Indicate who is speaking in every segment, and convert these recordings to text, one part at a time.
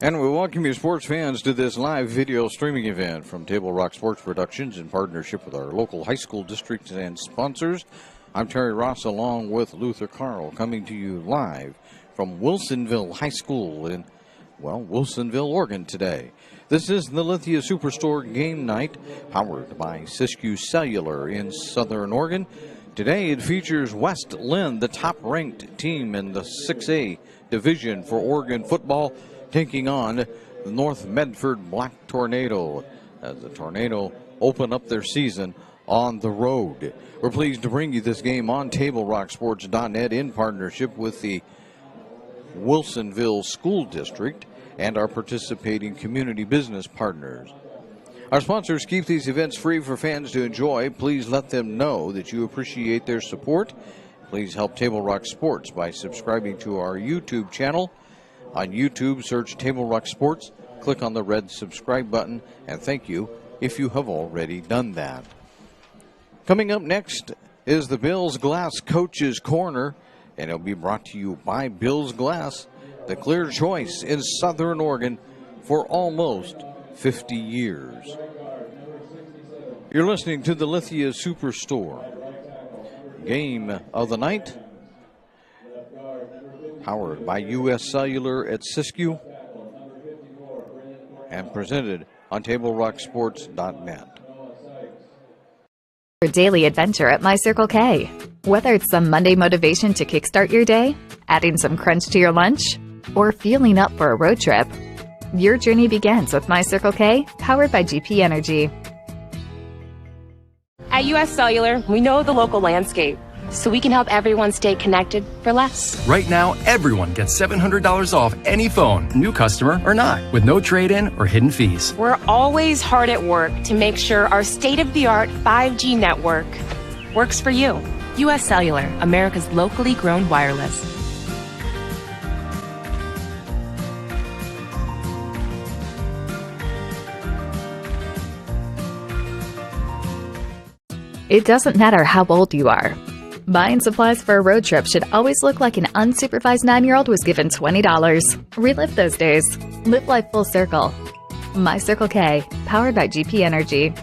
Speaker 1: And we welcome you, sports fans, to this live video streaming event from Table Rock Sports Productions in partnership with our local high school districts and sponsors. I'm Terry Ross along with Luther Carl, coming to you live from Wilsonville High School in, Wilsonville, Oregon today. This is the Lithia Superstore game night, powered by Siskiyou Cellular in Southern Oregon. Today it features West Linn, the top-ranked team in the 6A division for Oregon football, taking on the North Medford Black Tornado as the Tornado open up their season on the road. We're pleased to bring you this game on TableRockSports.net in partnership with the Wilsonville School District and our participating community business partners. Our sponsors keep these events free for fans to enjoy. Please let them know that you appreciate their support. Please help Table Rock Sports by subscribing to our YouTube channel. On YouTube, search Table Rock Sports, click on the red subscribe button, and thank you if you have already done that. Coming up next is the Bills Glass Coach's Corner, and it'll be brought to you by Bills Glass, the clear choice in Southern Oregon for almost 50 years. You're listening to the Lithia Superstore game of the night, powered by U.S. Cellular at Siskiyou and presented on TableRockSports.net.
Speaker 2: Your daily adventure at My Circle K. Whether it's some Monday motivation to kickstart your day, adding some crunch to your lunch, or feeling up for a road trip, your journey begins with My Circle K, powered by GP Energy.
Speaker 3: At U.S. Cellular, we know the local landscape, so we can help everyone stay connected for less.
Speaker 4: Right now, everyone gets $700 off any phone, new customer or not, with no trade-in or hidden fees.
Speaker 3: We're always hard at work to make sure our state-of-the-art 5G network works for you. U.S. Cellular, America's locally grown wireless.
Speaker 2: It doesn't matter how old you are. Buying supplies for a road trip should always look like an unsupervised 9-year-old was given $20. Relive those days. Live life full circle. My Circle K, powered by GP Energy.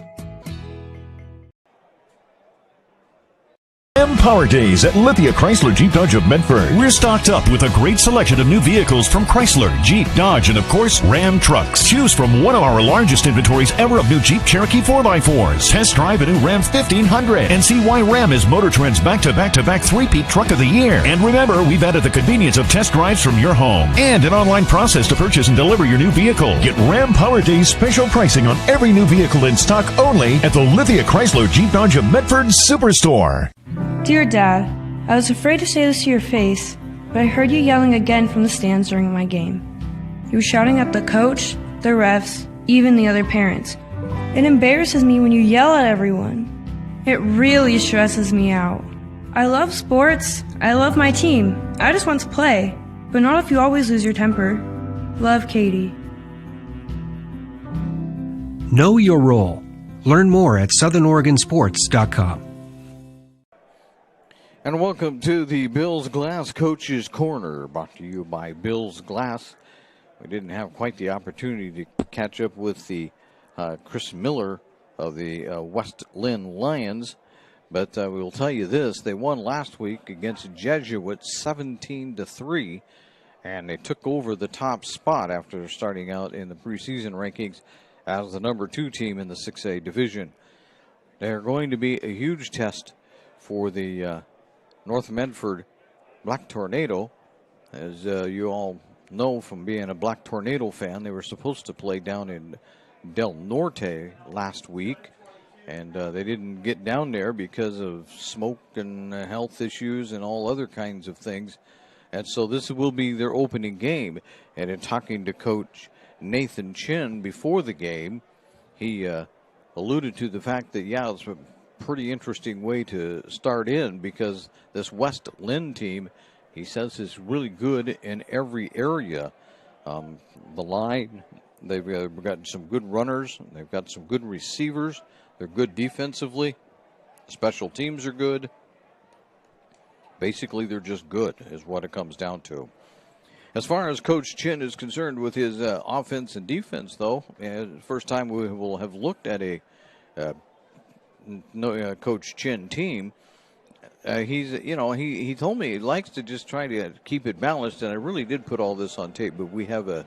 Speaker 5: Power Days at Lithia Chrysler Jeep Dodge of Medford. We're stocked up with a great selection of new vehicles from Chrysler, Jeep, Dodge, and of course, Ram trucks. Choose from one of our largest inventories ever of new Jeep Cherokee 4x4s. Test drive a new Ram 1500 and see why Ram is Motor Trend's back-to-back-to-back three-peat truck of the year. And remember, we've added the convenience of test drives from your home and an online process to purchase and deliver your new vehicle. Get Ram Power Days special pricing on every new vehicle in stock only at the Lithia Chrysler Jeep Dodge of Medford Superstore.
Speaker 6: Dear Dad, I was afraid to say this to your face, but I heard you yelling again from the stands during my game. You were shouting at the coach, the refs, even the other parents. It embarrasses me when you yell at everyone. It really stresses me out. I love sports, I love my team, I just want to play, but not if you always lose your temper. Love, Katie.
Speaker 7: Know your role. Learn more at southernoregonsports.com.
Speaker 1: And welcome to the Bills Glass Coach's Corner, brought to you by Bills Glass. We didn't have quite the opportunity to catch up with the Chris Miller of the West Linn Lions, but we will tell you this: they won last week against Jesuit 17-3, and they took over the top spot after starting out in the preseason rankings as the number 2 team in the 6A division. They're going to be a huge test for the North Medford Black Tornado. As you all know from being a Black Tornado fan, they were supposed to play down in Del Norte last week, and they didn't get down there because of smoke and health issues and all other kinds of things. And so this will be their opening game. And in talking to Coach Nathan Chin before the game, he alluded to the fact that, yeah, it's a pretty interesting way to start in, because this West Linn team, he says, is really good in every area. The line, they've got some good runners, they've got some good receivers, they're good defensively, special teams are good. Basically, they're just good is what it comes down to. As far as Coach Chin is concerned with his offense and defense, though, first time we will have looked at a Coach Chin team. He told me he likes to just try to keep it balanced, and I really did put all this on tape, but we have a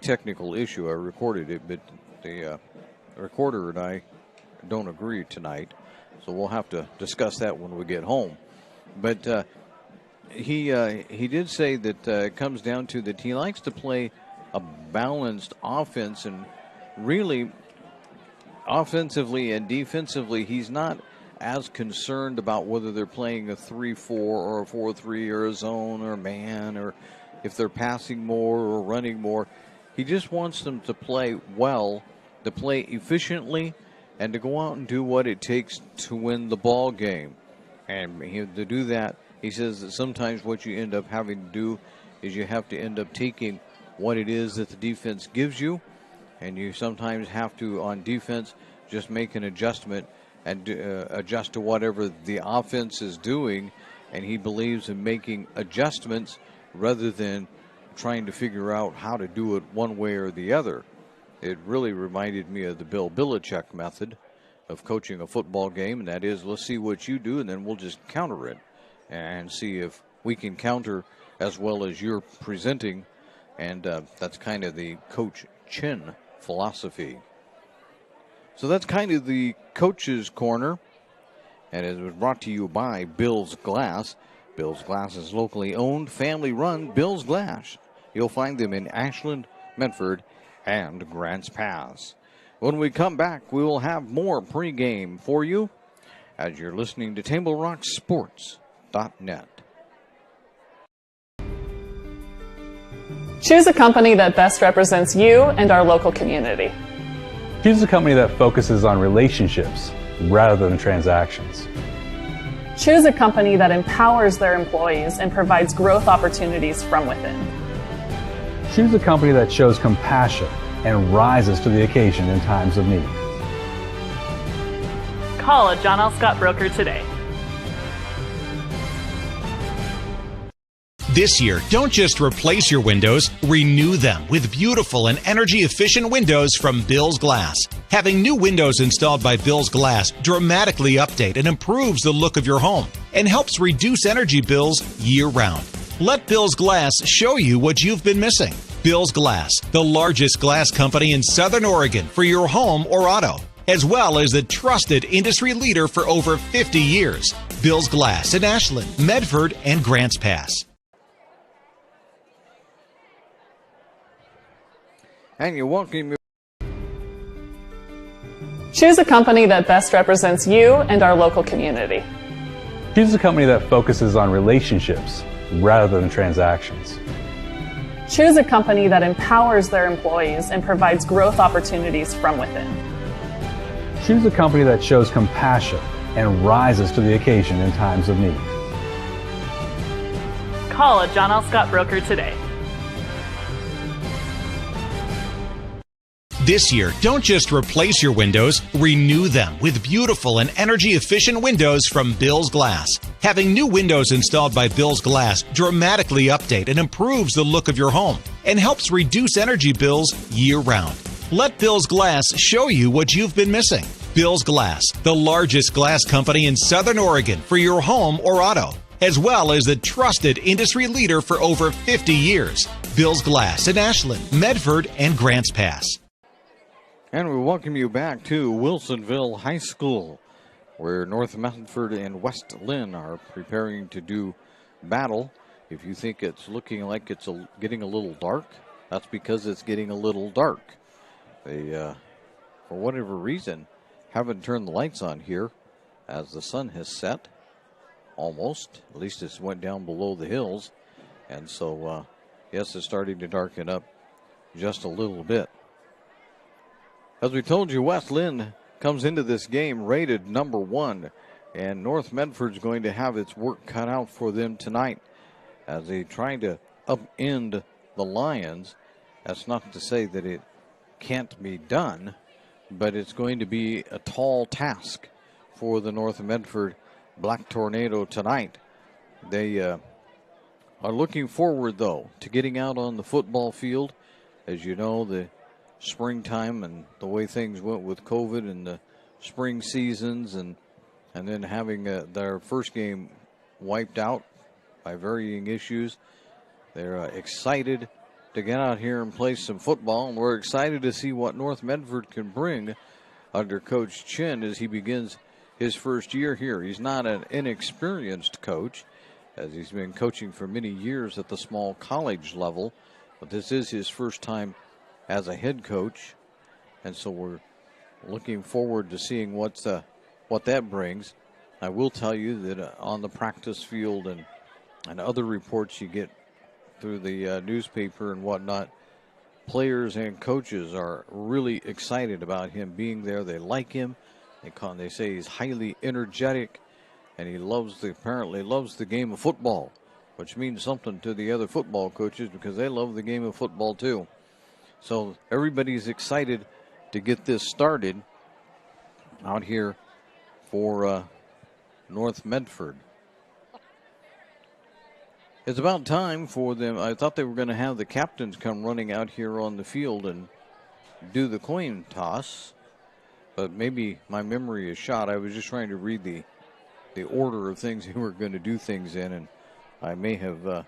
Speaker 1: technical issue. I recorded it, but the recorder and I don't agree tonight, so we'll have to discuss that when we get home. But he did say that it comes down to that he likes to play a balanced offense, and really offensively and defensively he's not as concerned about whether they're playing a 3-4 or a 4-3 or a zone or man, or if they're passing more or running more. He just wants them to play well, to play efficiently, and to go out and do what it takes to win the ball game. And to do that, he says that sometimes what you end up having to do is you have to end up taking what it is that the defense gives you, and you sometimes have to, on defense, just make an adjustment and adjust to whatever the offense is doing. And he believes in making adjustments rather than trying to figure out how to do it one way or the other. It really reminded me of the Bill Belichick method of coaching a football game, and that is, let's see what you do, and then we'll just counter it and see if we can counter as well as you're presenting. And that's kind of the Coach Chin philosophy. So that's kind of the coach's corner, and it was brought to you by Bill's Glass. Bill's Glass is locally owned, family-run Bill's Glass. You'll find them in Ashland, Medford, and Grants Pass. When we come back, we will have more pregame for you as you're listening to TableRockSports.net.
Speaker 8: Choose a company that best represents you and our local community.
Speaker 9: Choose a company that focuses on relationships rather than transactions.
Speaker 8: Choose a company that empowers their employees and provides growth opportunities from within.
Speaker 9: Choose a company that shows compassion and rises to the occasion in times of need.
Speaker 8: Call a John L. Scott broker today.
Speaker 10: This year, don't just replace your windows, renew them with beautiful and energy-efficient windows from Bill's Glass. Having new windows installed by Bill's Glass dramatically update and improves the look of your home and helps reduce energy bills year-round. Let Bill's Glass show you what you've been missing. Bill's Glass, the largest glass company in Southern Oregon for your home or auto, as well as the trusted industry leader for over 50 years. Bill's Glass in Ashland, Medford, and Grants Pass.
Speaker 1: And you're welcome.
Speaker 8: Choose a company that best represents you and our local community.
Speaker 9: Choose a company that focuses on relationships rather than transactions.
Speaker 8: Choose a company that empowers their employees and provides growth opportunities from within.
Speaker 9: Choose a company that shows compassion and rises to the occasion in times of need.
Speaker 8: Call a John L. Scott broker today.
Speaker 10: This year, don't just replace your windows, renew them with beautiful and energy-efficient windows from Bill's Glass. Having new windows installed by Bill's Glass dramatically update and improves the look of your home and helps reduce energy bills year-round. Let Bill's Glass show you what you've been missing. Bill's Glass, the largest glass company in Southern Oregon for your home or auto, as well as the trusted industry leader for over 50 years. Bill's Glass in Ashland, Medford, and Grants Pass.
Speaker 1: And we welcome you back to Wilsonville High School, where North Medford and West Linn are preparing to do battle. If you think it's looking like it's getting a little dark, that's because it's getting a little dark. They, for whatever reason, haven't turned the lights on here as the sun has set, almost. At least it's went down below the hills. And so, yes, it's starting to darken up just a little bit. As we told you, West Linn comes into this game rated number 1, and North Medford's going to have its work cut out for them tonight as they try to upend the Lions. That's not to say that it can't be done, but it's going to be a tall task for the North Medford Black Tornado tonight. They are looking forward, though, to getting out on the football field. As you know, the springtime and the way things went with COVID and the spring seasons, and then having their first game wiped out by varying issues. They're excited to get out here and play some football, and we're excited to see what North Medford can bring under Coach Chin as he begins his first year here. He's not an inexperienced coach, as he's been coaching for many years at the small college level, but this is his first time as a head coach, and so we're looking forward to seeing what that brings. I will tell you that on the practice field and other reports you get through the newspaper and whatnot, players and coaches are really excited about him being there. They like him. They say he's highly energetic, and he apparently loves the game of football, which means something to the other football coaches because they love the game of football too. So everybody's excited to get this started out here for North Medford. It's about time for them. I thought they were going to have the captains come running out here on the field and do the coin toss, but maybe my memory is shot. I was just trying to read the order of things they were going to do things in, and I may have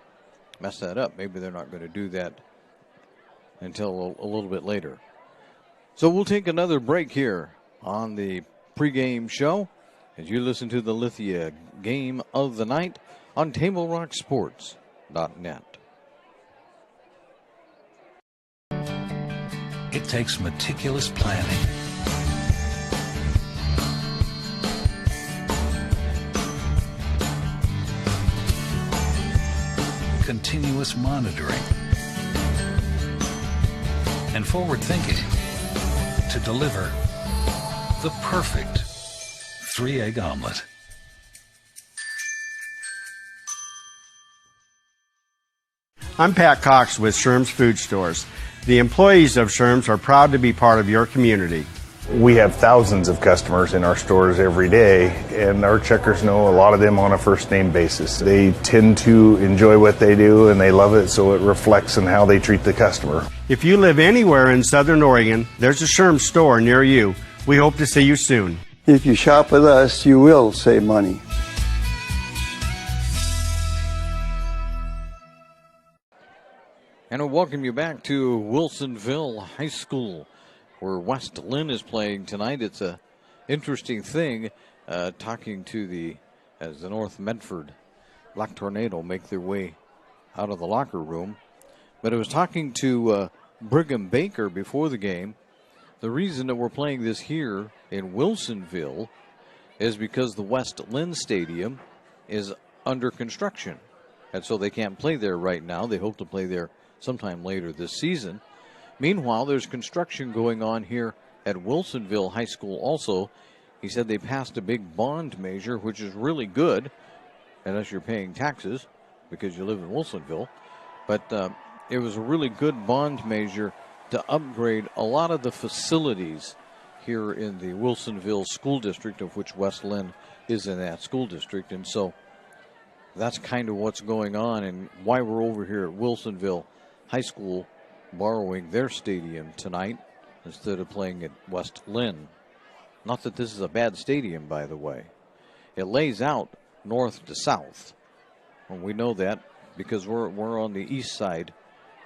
Speaker 1: messed that up. Maybe they're not going to do that until a little bit later. So we'll take another break here on the pregame show as you listen to the Lithia Game of the Night on TableRockSports.net.
Speaker 11: It takes meticulous planning, continuous monitoring, and forward thinking to deliver the perfect 3-egg omelet.
Speaker 12: I'm Pat Cox with Sherm's Food Stores. The employees of Sherm's are proud to be part of your community.
Speaker 13: We have thousands of customers in our stores every day, and our checkers know a lot of them on a first-name basis. They tend to enjoy what they do, and they love it, so it reflects in how they treat the customer.
Speaker 12: If you live anywhere in Southern Oregon, there's a Sherm's store near you. We hope to see you soon.
Speaker 14: If you shop with us, you will save money.
Speaker 1: And I welcome you back to Wilsonville High School, where West Linn is playing tonight. It's a interesting thing talking to as the North Medford Black Tornado make their way out of the locker room. But I was talking to Brigham Baker before the game. The reason that we're playing this here in Wilsonville is because the West Linn Stadium is under construction. And so they can't play there right now. They hope to play there sometime later this season. Meanwhile, there's construction going on here at Wilsonville High School also. He said they passed a big bond measure, which is really good, unless you're paying taxes because you live in Wilsonville. But it was a really good bond measure to upgrade a lot of the facilities here in the Wilsonville School District, of which West Linn is in that school district. And so that's kind of what's going on and why we're over here at Wilsonville High School borrowing their stadium tonight instead of playing at West Linn. Not that this is a bad stadium, by the way. It lays out north to south. And we know that because we're on the east side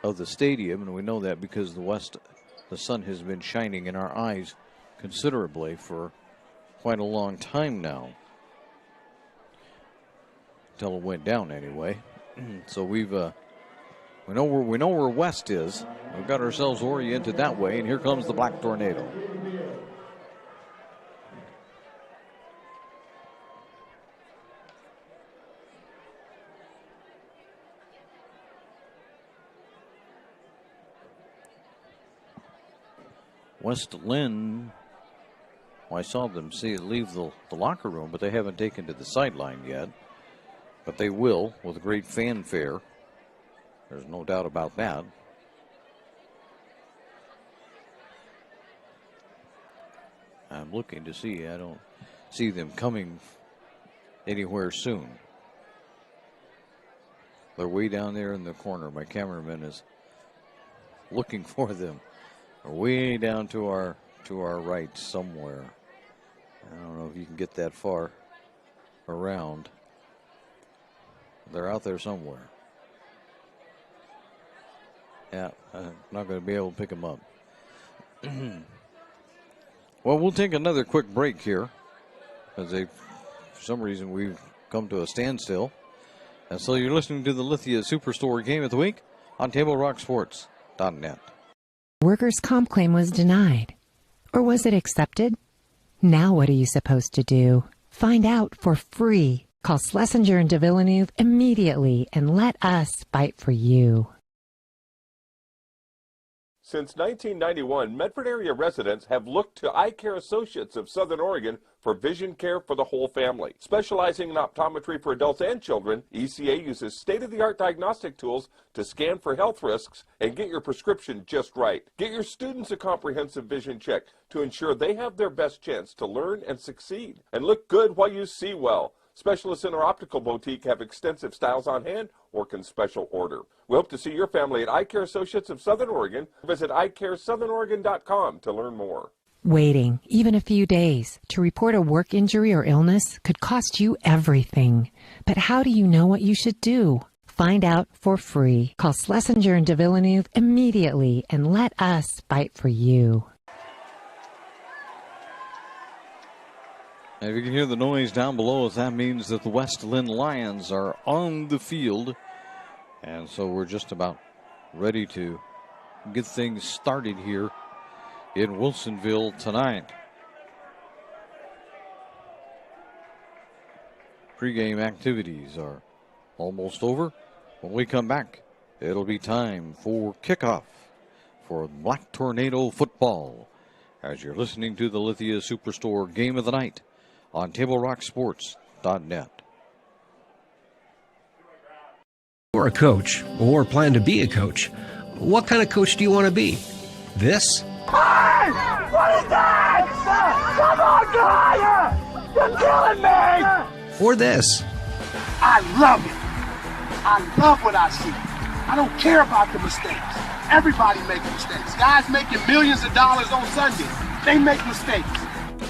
Speaker 1: of the stadium, and we know that because the sun has been shining in our eyes considerably for quite a long time now. Until it went down anyway. So we know where west is. We've got ourselves oriented that way, and here comes the Black Tornado. West Linn, well, I saw them leave the locker room, but they haven't taken to the sideline yet. But they will with great fanfare. There's no doubt about that. I'm looking to see. I don't see them coming anywhere soon. They're way down there in the corner. My cameraman is looking for them. They're way down to our right somewhere. I don't know if you can get that far around. They're out there somewhere. Yeah, I'm not going to be able to pick them up. Well, we'll take another quick break here, as for some reason we've come to a standstill. And so you're listening to the Lithia Superstore Game of the Week on TableRockSports.net.
Speaker 15: Workers' comp claim was denied. Or was it accepted? Now what are you supposed to do? Find out for free. Call Schlesinger and de Villeneuve immediately and let us fight for you.
Speaker 16: Since 1991, Medford area residents have looked to Eye Care Associates of Southern Oregon for vision care for the whole family. Specializing in optometry for adults and children, ECA uses state-of-the-art diagnostic tools to scan for health risks and get your prescription just right. Get your students a comprehensive vision check to ensure they have their best chance to learn and succeed. And look good while you see well. Specialists in our optical boutique have extensive styles on hand or can special order. We hope to see your family at Eye Care Associates of Southern Oregon. Visit eyecaresouthern.com to learn more.
Speaker 15: Waiting, even a few days, to report a work injury or illness could cost you everything. But how do you know what you should do? Find out for free. Call Schlesinger and de Villeneuve immediately and let us fight for you.
Speaker 1: And if you can hear the noise down below us, that means that the West Linn Lions are on the field. And so we're just about ready to get things started here in Wilsonville tonight. Pregame activities are almost over. When we come back, it'll be time for kickoff for Black Tornado football, as you're listening to the Lithia Superstore Game of the Night on TableRockSports.net.
Speaker 7: You're a coach or plan to be a coach. What kind of coach do you want to be? This?
Speaker 17: Hey! What is that? Come on, guy! You're killing me!
Speaker 7: Or this?
Speaker 17: I love it. I love what I see. I don't care about the mistakes. Everybody makes mistakes. Guys making millions of dollars on Sunday, they make mistakes.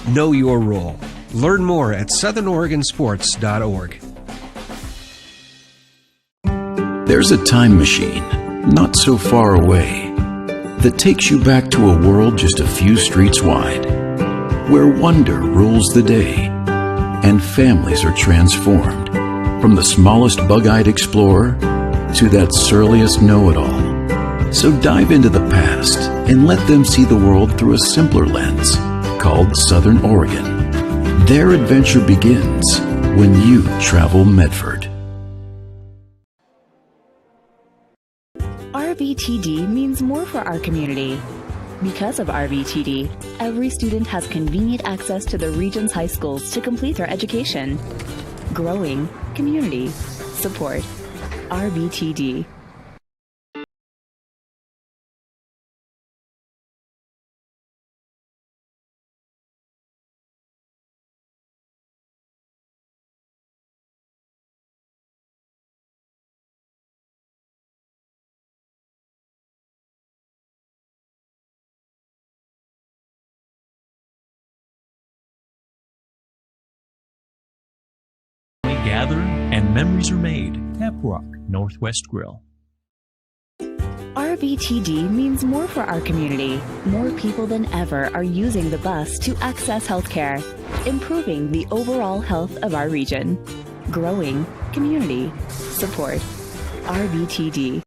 Speaker 7: Know your role. Learn more at southernoregonsports.org.
Speaker 18: There's a time machine, not so far away, that takes you back to a world just a few streets wide, where wonder rules the day, and families are transformed, from the smallest bug-eyed explorer to that surliest know-it-all. So dive into the past and let them see the world through a simpler lens, called Southern Oregon. Their adventure begins when you travel Medford.
Speaker 19: RVTD means more for our community. Because of RVTD, every student has convenient access to the region's high schools to complete their education. Growing community support. RVTD.
Speaker 20: Gather and memories are made. Tap Rock Northwest Grill.
Speaker 19: RVTD means more for our community. More people than ever are using the bus to access healthcare, improving the overall health of our region. Growing community support. RVTD.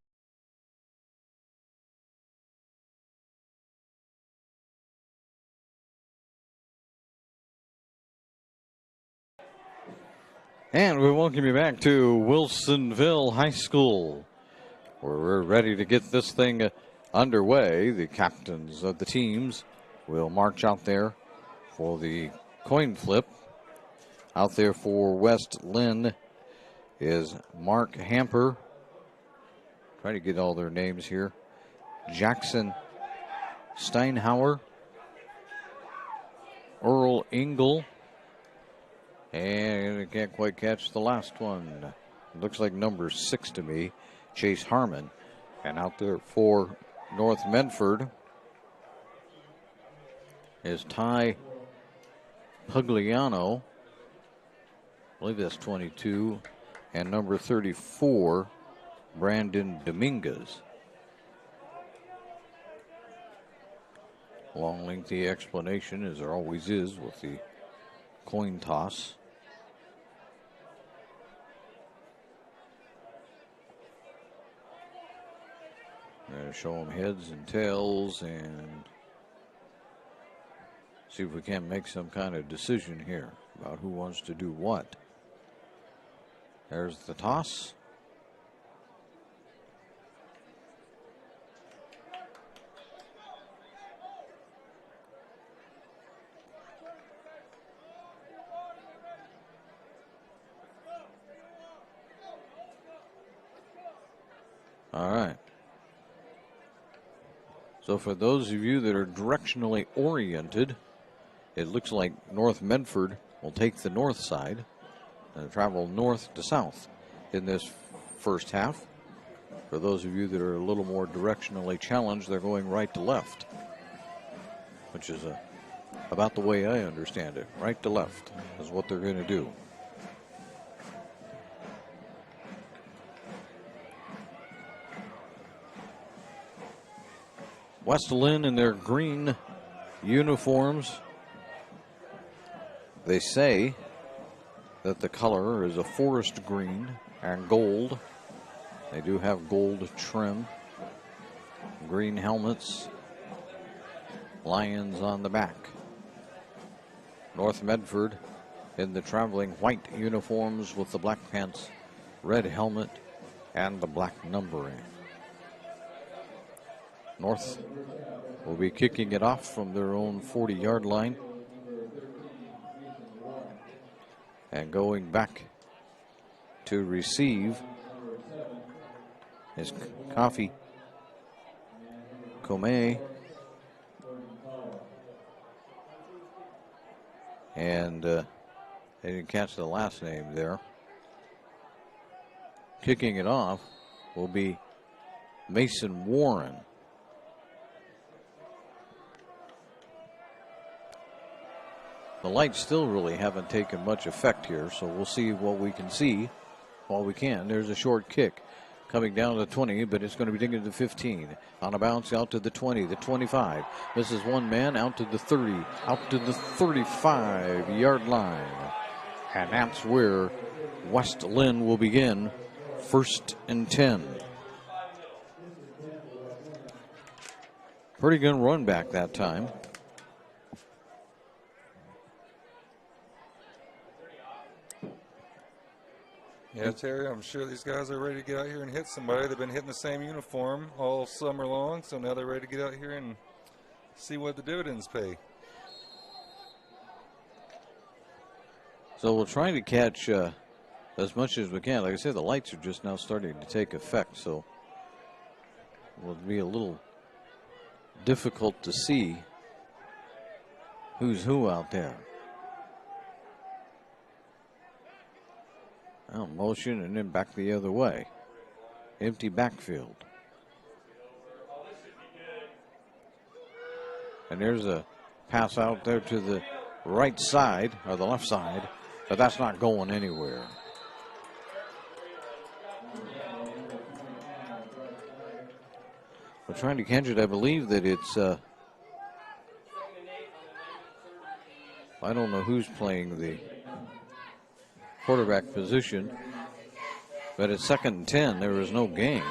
Speaker 1: And we welcome you back to Wilsonville High School, where we're ready to get this thing underway. The captains of the teams will march out there for the coin flip. Out there for West Linn is Mark Hamper. Try to get all their names here. Jackson Steinhauer, Earl Engel, and I can't quite catch the last one. It looks like number 6 to me, Chase Harmon. And out there for North Medford is Ty Pugliano. I believe that's 22. And number 34, Brandon Dominguez. Long, lengthy explanation, as there always is with the coin toss. Gonna show them heads and tails and see if we can make some kind of decision here about who wants to do what. There's the toss. All right. So for those of you that are directionally oriented, it looks like North Medford will take the north side and travel north to south in this first half. For those of you that are a little more directionally challenged, they're going right to left, which is about the way I understand it. Right to left is what they're going to do. West Linn in their green uniforms. They say that the color is a forest green and gold. They do have gold trim. Green helmets. Lions on the back. North Medford in the traveling white uniforms with the black pants, red helmet, and the black numbering. North will be kicking it off from their own 40-yard line. And going back to receive is Coffee Comey. And they didn't catch the last name there. Kicking it off will be Mason Warren. The lights still really haven't taken much effect here, so we'll see what we can see while we can. There's a short kick coming down to the 20, but it's going to be taken to the 15. On a bounce out to the 20, the 25. Misses one man out to the 30, out to the 35-yard line. And that's where West Linn will begin. 1st and 10. Pretty good run back that time.
Speaker 21: Yeah, Terry, I'm sure these guys are ready to get out here and hit somebody. They've been hitting the same uniform all summer long, so now they're ready to get out here and see what the dividends pay.
Speaker 1: So we're trying to catch as much as we can. Like I said, the lights are just now starting to take effect, so it will be a little difficult to see who's who out there. Well, motion and then back the other way. Empty backfield. And there's a pass out there to the right side, or the left side, but that's not going anywhere. We're trying to catch it. I believe that it's, I don't know who's playing the quarterback position, but at 2nd and 10, there was no gain.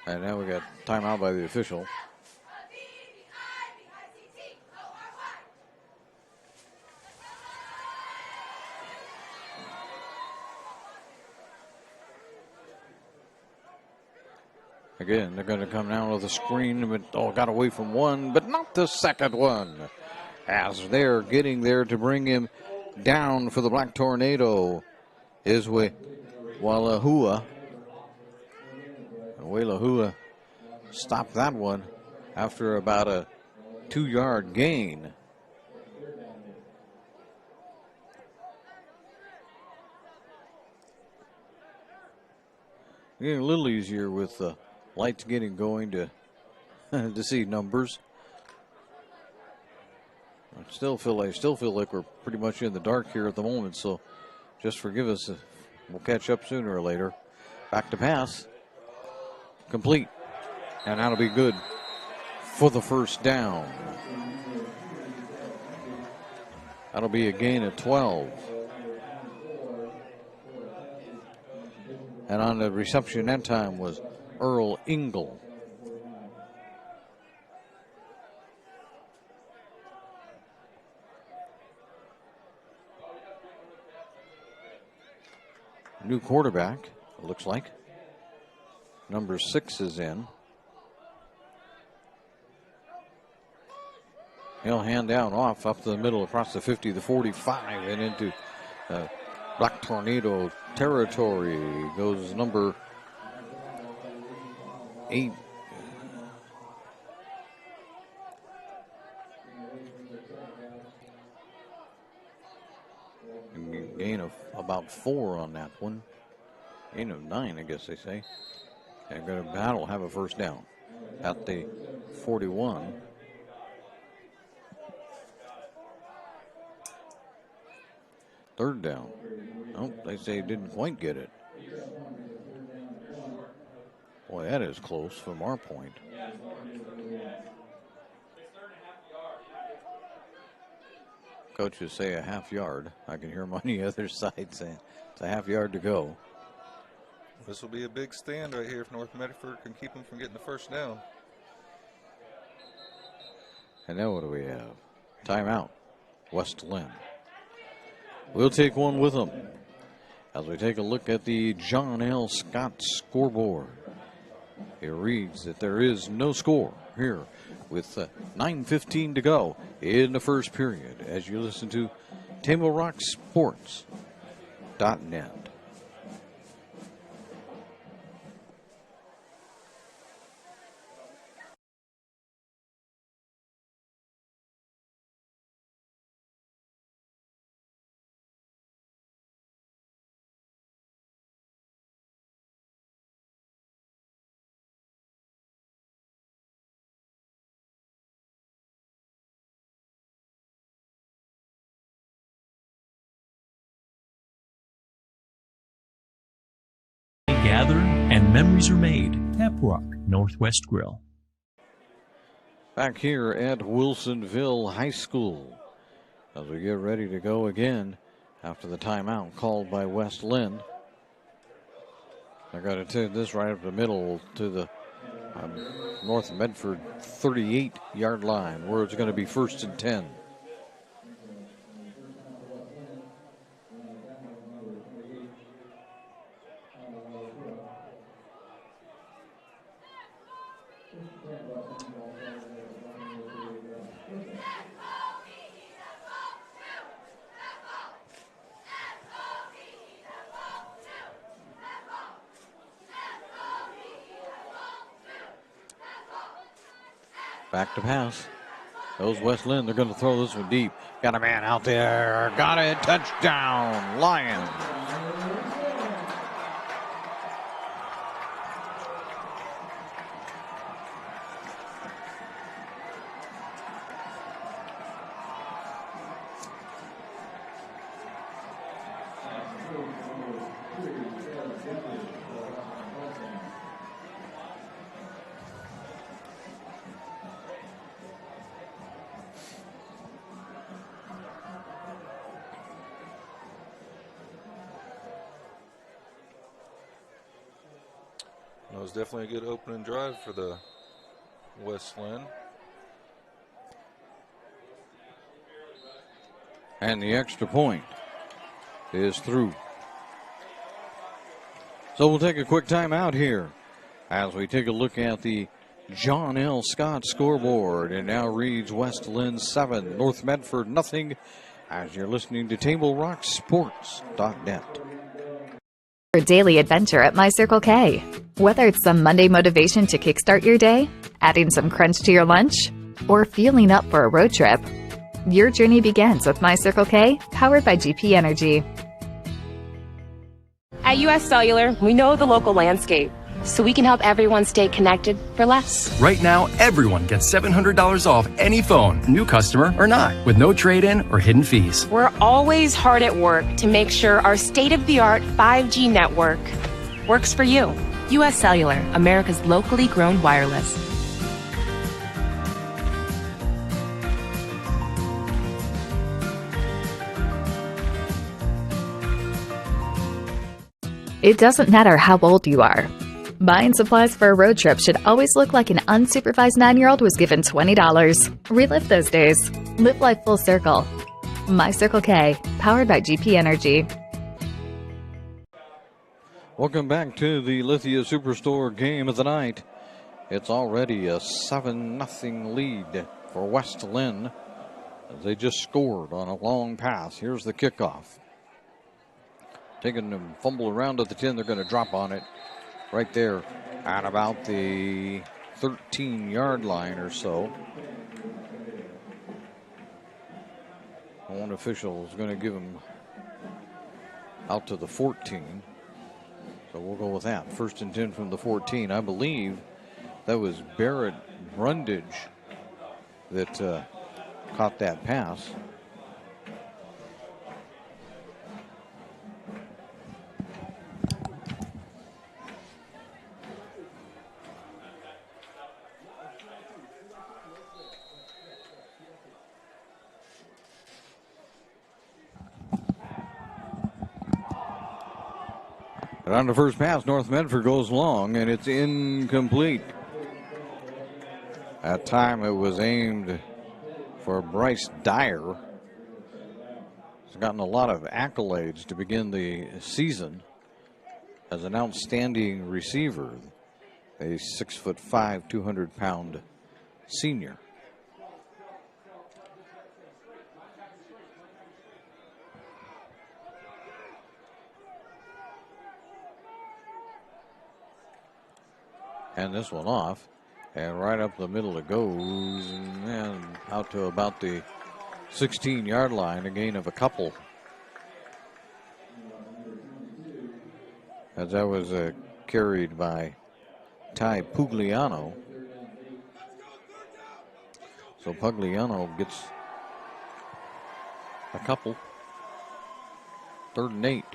Speaker 1: And now we got timeout by the official. Again, they're going to come down with a screen, but got away from one, but not the second one. As they're getting there to bring him down for the Black Tornado is Walahua. And Walahua stopped that one after about a 2-yard gain. Getting a little easier with the lights getting going to to see numbers. I still feel like we're pretty much in the dark here at the moment, so just forgive us. We'll catch up sooner or later. Back to pass. Complete. And that'll be good for the first down. That'll be a gain of 12. And on the reception that time was Earl Engel. New quarterback, it looks like. Number 6 is in. He'll hand down off up the middle across the 50, the 45, and into Black Tornado territory. Goes number 8. Gain of about 4 on that one. Gain of 9, I guess they say. And that'll have a first down at the 41. Third down. Oh, they say didn't quite get it. Boy, that is close from our point. Coaches say a half yard. I can hear them on the other side saying it's a half yard to go.
Speaker 21: This will be a big stand right here if North Medford can keep them from getting the first down.
Speaker 1: And now what do we have? Timeout. West Linn. We'll take one with them as we take a look at the John L. Scott scoreboard. It reads that there is no score here with 9:15 to go in the first period as you listen to TableRockSports.net.
Speaker 20: Gather and memories are made. Tap Rock Northwest Grill.
Speaker 1: Back here at Wilsonville High School as we get ready to go again after the timeout called by West Linn. I got to take this right up the middle to the North Medford 38-yard line where it's going to be 1st and 10. Back to pass. Goes West Linn. They're going to throw this one deep. Got a man out there. Got it. Touchdown, Lions.
Speaker 21: It was definitely a good opening drive for the West Linn.
Speaker 1: And the extra point is through. So we'll take a quick timeout here as we take a look at the John L. Scott scoreboard. It now reads West Linn 7, North Medford nothing, as you're listening to TableRockSports.net.
Speaker 2: Your daily adventure at My Circle K. Whether it's some Monday motivation to kickstart your day Adding some crunch to your lunch? Or fueling up for a road trip? Your journey begins with My Circle K, powered by GP Energy.
Speaker 3: At US Cellular, we know the local landscape, so we can help everyone stay connected for less.
Speaker 4: Right now, everyone gets $700 off any phone, new customer or not, with no trade-in or hidden fees.
Speaker 3: We're always hard at work to make sure our state-of-the-art 5G network works for you. US Cellular, America's locally grown wireless.
Speaker 2: It doesn't matter how old you are. Buying supplies for a road trip should always look like an unsupervised 9-year-old was given $20. Relive those days. Live life full circle. My Circle K, powered by GP Energy.
Speaker 1: Welcome back to the Lithia Superstore game of the night. It's already a 7-0 lead for West Linn as they just scored on a long pass. Here's the kickoff. Taking them fumble around at the 10. They're going to drop on it right there at about the 13-yard line or so. One official is going to give them out to the 14. So we'll go with that. 1st and 10 from the 14. I believe that was Barrett Brundage that caught that pass. But on the first pass, North Medford goes long, and it's incomplete. At time, it was aimed for Bryce Dyer. He's gotten a lot of accolades to begin the season as an outstanding receiver, a 6'5", 200-pound senior. And this one off, and right up the middle it goes, and out to about the 16-yard line, a gain of a couple. As that was carried by Ty Pugliano. So Pugliano gets a couple. 3rd and 8.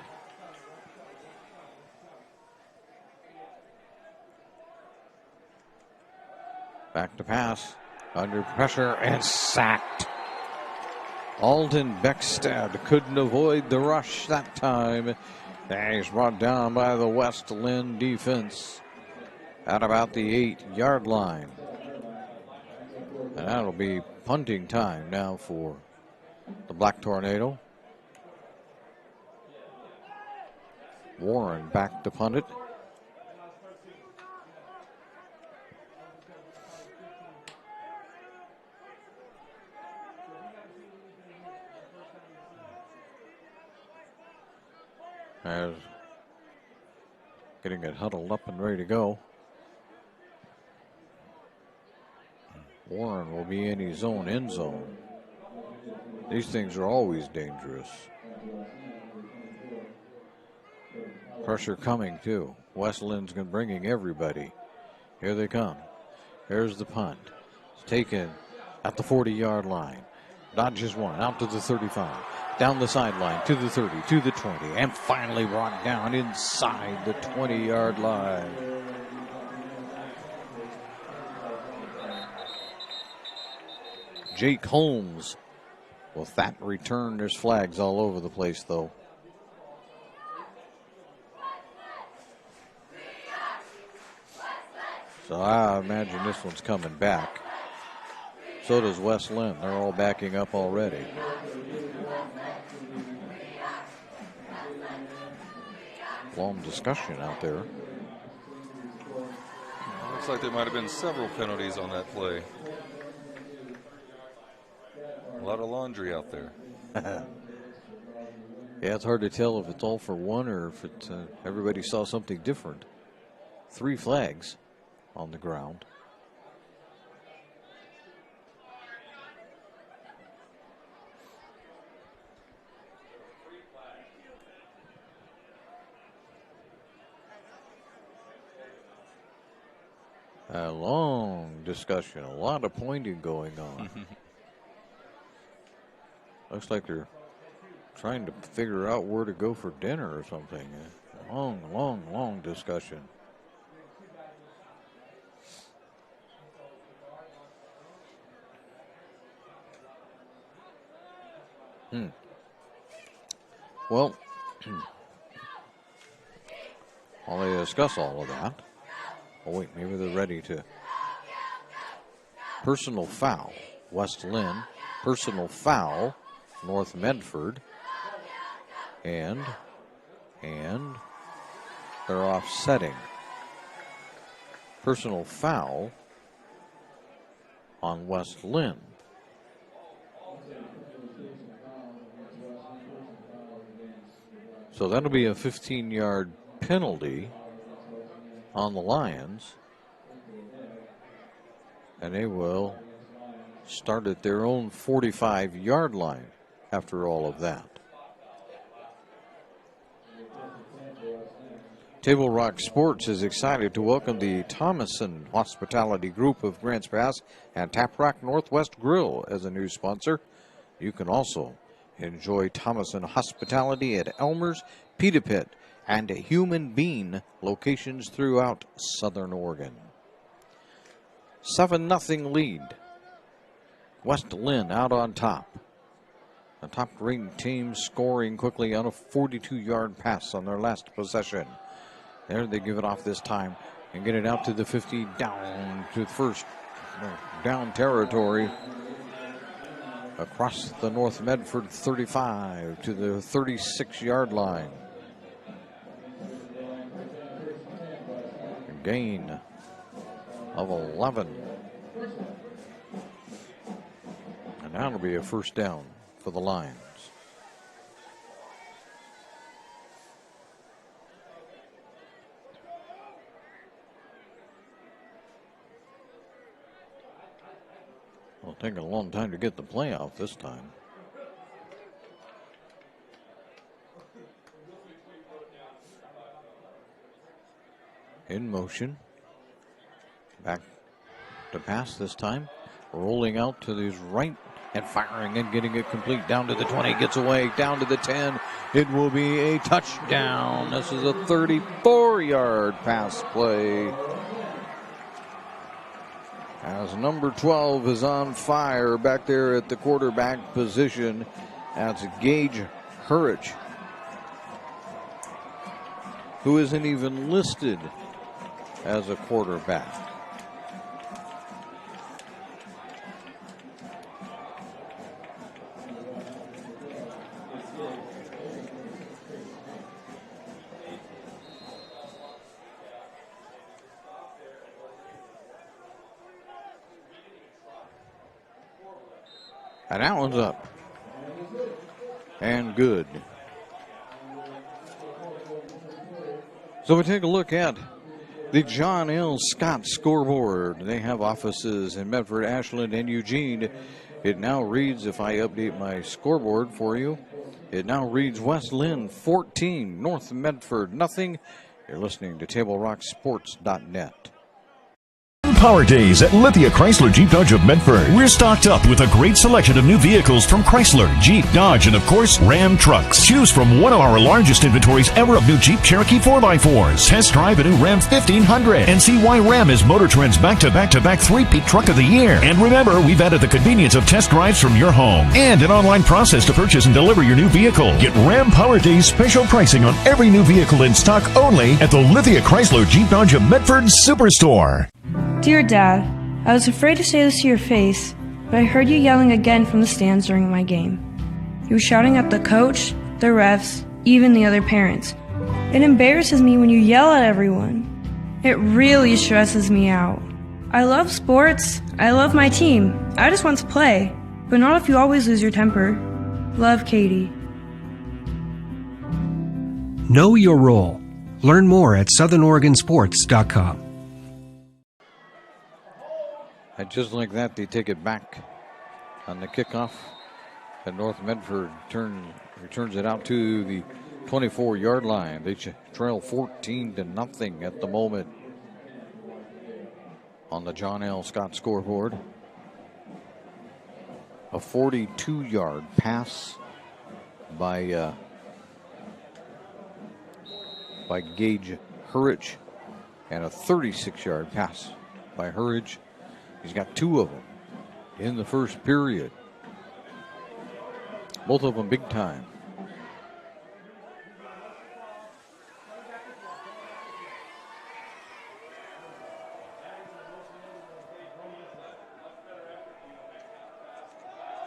Speaker 1: Back to pass, under pressure, and sacked. Alden Beckstad couldn't avoid the rush that time. And he's brought down by the West Linn defense at about the 8-yard line. And that'll be punting time now for the Black Tornado. Warren back to punt it. As getting it huddled up and ready to go. Warren will be in his own end zone. These things are always dangerous. Pressure coming too. West Linn's bringing everybody. Here they come. Here's the punt. It's taken at the 40-yard line. Dodges one out to the 35. Down the sideline to the 30, to the 20, and finally brought down inside the 20-yard line. Jake Holmes with that return. There's flags all over the place, though. So I imagine this one's coming back. So does West Linn. They're all backing up already. Long discussion out there.
Speaker 21: Looks like there might have been several penalties on that play. A lot of laundry out there.
Speaker 1: Yeah, it's hard to tell if it's all for one or if it's, everybody saw something different. 3 flags on the ground. A long discussion, a lot of pointing going on. Looks like they're trying to figure out where to go for dinner or something. Long discussion. Well, while they discuss all of that, oh wait, maybe they're ready to. Personal foul, West Linn. Personal foul, North Medford. And they're offsetting. Personal foul on West Linn. So that'll be a 15-yard penalty on the Lions. And they will start at their own 45-yard line after all of that. Table Rock Sports is excited to welcome the Thomason Hospitality Group of Grants Pass and Tap Rock Northwest Grill as a new sponsor. You can also enjoy Thomason Hospitality at Elmer's, Pita Pit, and Human Bean locations throughout Southern Oregon. 7-0 lead. West Linn out on top. The top-ranked team scoring quickly on a 42-yard pass on their last possession. There they give it off this time and get it out to the 50, down to the first down territory. Across the North Medford 35 to the 36-yard line. A gain of 11. And now it'll be a first down for the Lions. It'll take a long time to get the play out this time. In motion. Back to pass this time. Rolling out to his right and firing and getting it complete. Down to the 20. Gets away. Down to the 10. It will be a touchdown. This is a 34-yard pass play. As number 12 is on fire back there at the quarterback position. That's Gage Hurrich, who isn't even listed as a quarterback. And that one's up. And good. So we take a look at the John L. Scott scoreboard. They have offices in Medford, Ashland, and Eugene. It now reads, if I update my scoreboard for you, it now reads West Linn 14, North Medford nothing. You're listening to TableRockSports.net.
Speaker 5: Power Days at Lithia Chrysler Jeep Dodge of Medford. We're stocked up with a great selection of new vehicles from Chrysler, Jeep, Dodge, and of course, Ram trucks. Choose from one of our largest inventories ever of new Jeep Cherokee 4x4s. Test drive a new Ram 1500 and see why Ram is Motor Trend's back-to-back three-peat truck of the year. And remember, we've added the convenience of test drives from your home and an online process to purchase and deliver your new vehicle. Get Ram Power Days special pricing on every new vehicle in stock only at the Lithia Chrysler Jeep Dodge of Medford Superstore.
Speaker 6: Dear Dad, I was afraid to say this to your face, but I heard you yelling again from the stands during my game. You were shouting at the coach, the refs, even the other parents. It embarrasses me when you yell at everyone. It really stresses me out. I love sports. I love my team. I just want to play, but not if you always lose your temper. Love, Katie.
Speaker 7: Know your role. Learn more at southernoregonsports.com.
Speaker 1: And just like that, they take it back on the kickoff. And North Medford returns it out to the 24-yard line. They trail 14-0 at the moment. on the John L. Scott scoreboard. A 42-yard pass by Gage Hurridge, and a 36-yard pass by Hurridge. He's got 2 of them in the first period. Both of them big time.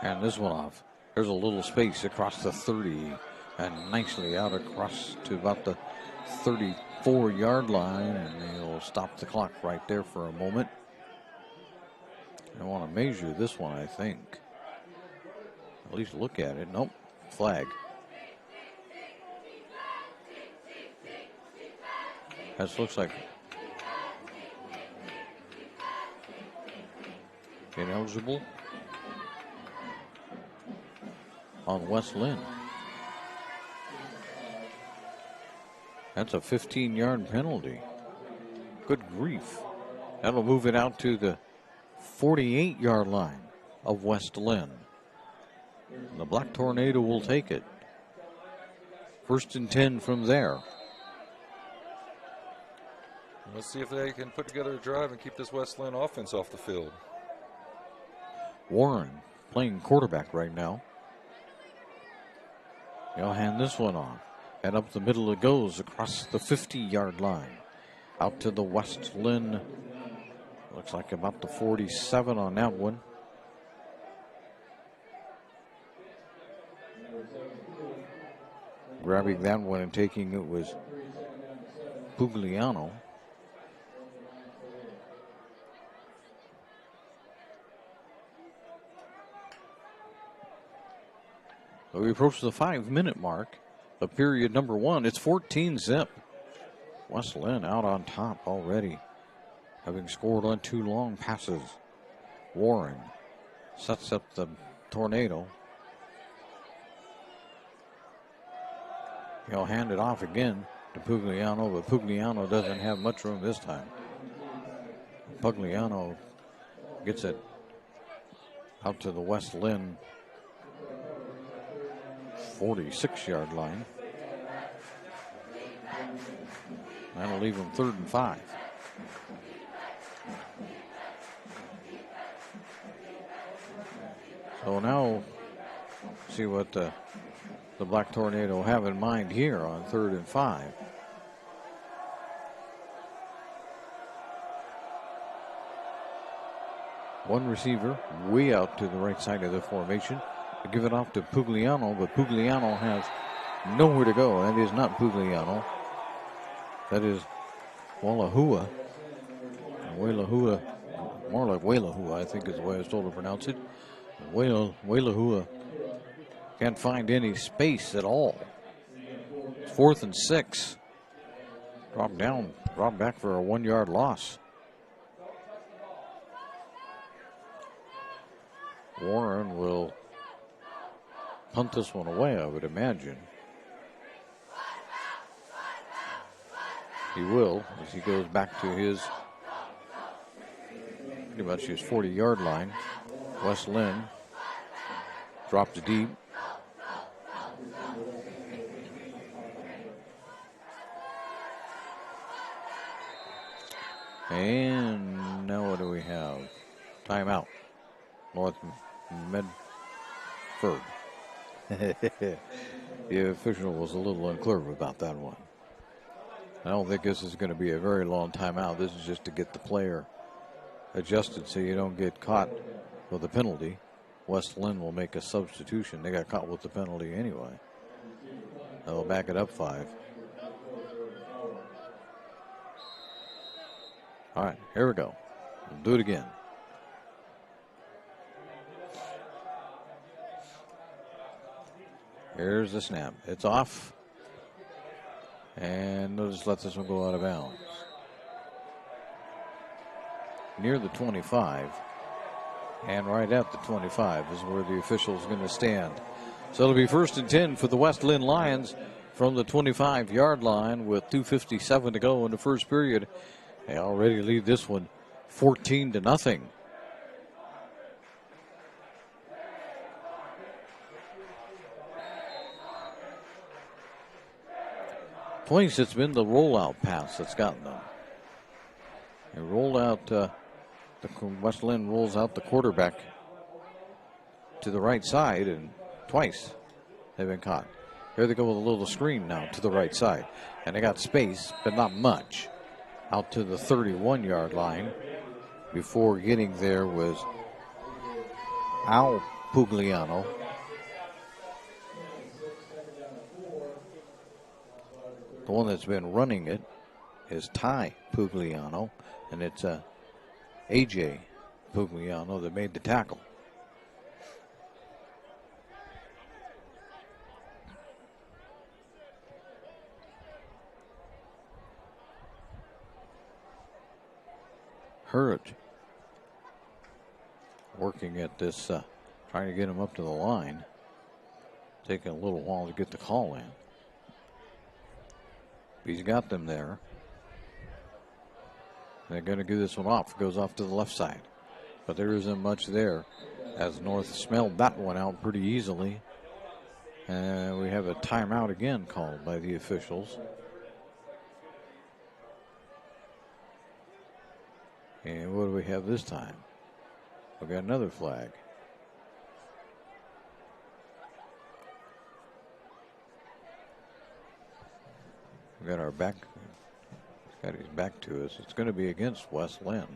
Speaker 1: And this one off. There's a little space across the 30 and nicely out across to about the 34-yard line, and they'll stop the clock right there for a moment. I want to measure this one, I think. At least look at it. Nope. Flag. That looks like ineligible on West Linn. That's a 15-yard penalty. Good grief. That'll move it out to the 48-yard line of West Linn. And the Black Tornado will take it. 1st and 10 from there.
Speaker 21: Let's see if they can put together a drive and keep this West Linn offense off the field.
Speaker 1: Warren playing quarterback right now. He'll hand this one off. And up the middle it goes across the 50-yard line. Out to the West Linn. Looks like about the 47 on that one. Grabbing that one and taking it was Pugliano. So we approach the 5-minute mark of period number 1. It's 14-zip. West Linn out on top already, having scored on 2 long passes. Warren sets up the Tornado. He'll hand it off again to Pugliano, but Pugliano doesn't have much room this time. Pugliano gets it out to the West Linn 46-yard line. That'll leave him 3rd and 5. So now, see what the Black Tornado have in mind here on 3rd and 5. One receiver way out to the right side of the formation. They give it off to Pugliano, but Pugliano has nowhere to go. That is not Pugliano. That is Walahua. Walahua, more like Walahua, I think is the way I was told to pronounce it. Walahua can't find any space at all. It's 4th and 6. Drop back for a 1-yard loss. Warren will punt this one away, I would imagine. He will, as he goes back to his, pretty much his 40-yard line. West Linn drops deep. And now what do we have? Timeout. North Medford. The official was a little unclear about that one. I don't think this is going to be a very long timeout. This is just to get the player adjusted so you don't get caught with a penalty. West Linn will make a substitution. They got caught with the penalty anyway. They'll back it up 5. All right, here we go. We'll do it again. Here's the snap. It's off. And they'll just let this one go out of bounds. Near the 25. And right at the 25 is where the official is going to stand. So it'll be 1st and 10 for the West Linn Lions from the 25-yard line with 2:57 to go in the first period. They already lead this one 14-0. Twice it's been the rollout pass that's gotten them. They roll out, West Linn rolls out the quarterback to the right side, and twice they've been caught. Here they go with a little screen now to the right side. And they got space, but not much. Out to the 31-yard line. Before getting there was Al Pugliano. The one that's been running it is Ty Pugliano, and it's AJ Pugliano that made the tackle. Hurt working at this, trying to get him up to the line. Taking a little while to get the call in. He's got them there. They're going to give this one off. Goes off to the left side. But there isn't much there, as North smelled that one out pretty easily. And we have a timeout again called by the officials. And what do we have this time? We got another flag. We got our back. Got his back to us. It's going to be against West Linn.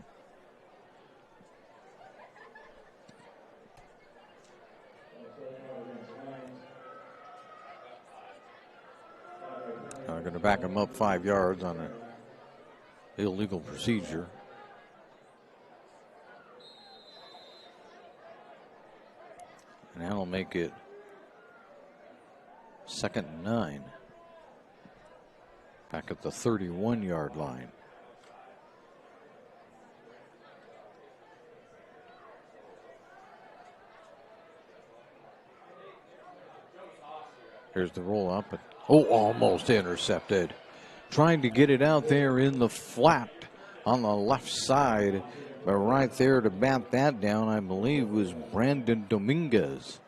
Speaker 1: We're going to back him up 5 yards on an illegal procedure. And that'll make it 2nd and 9. Back at the 31-yard line. Here's the roll up. But, almost intercepted. Trying to get it out there in the flat on the left side. But right there to bat that down, I believe, was Brandon Dominguez.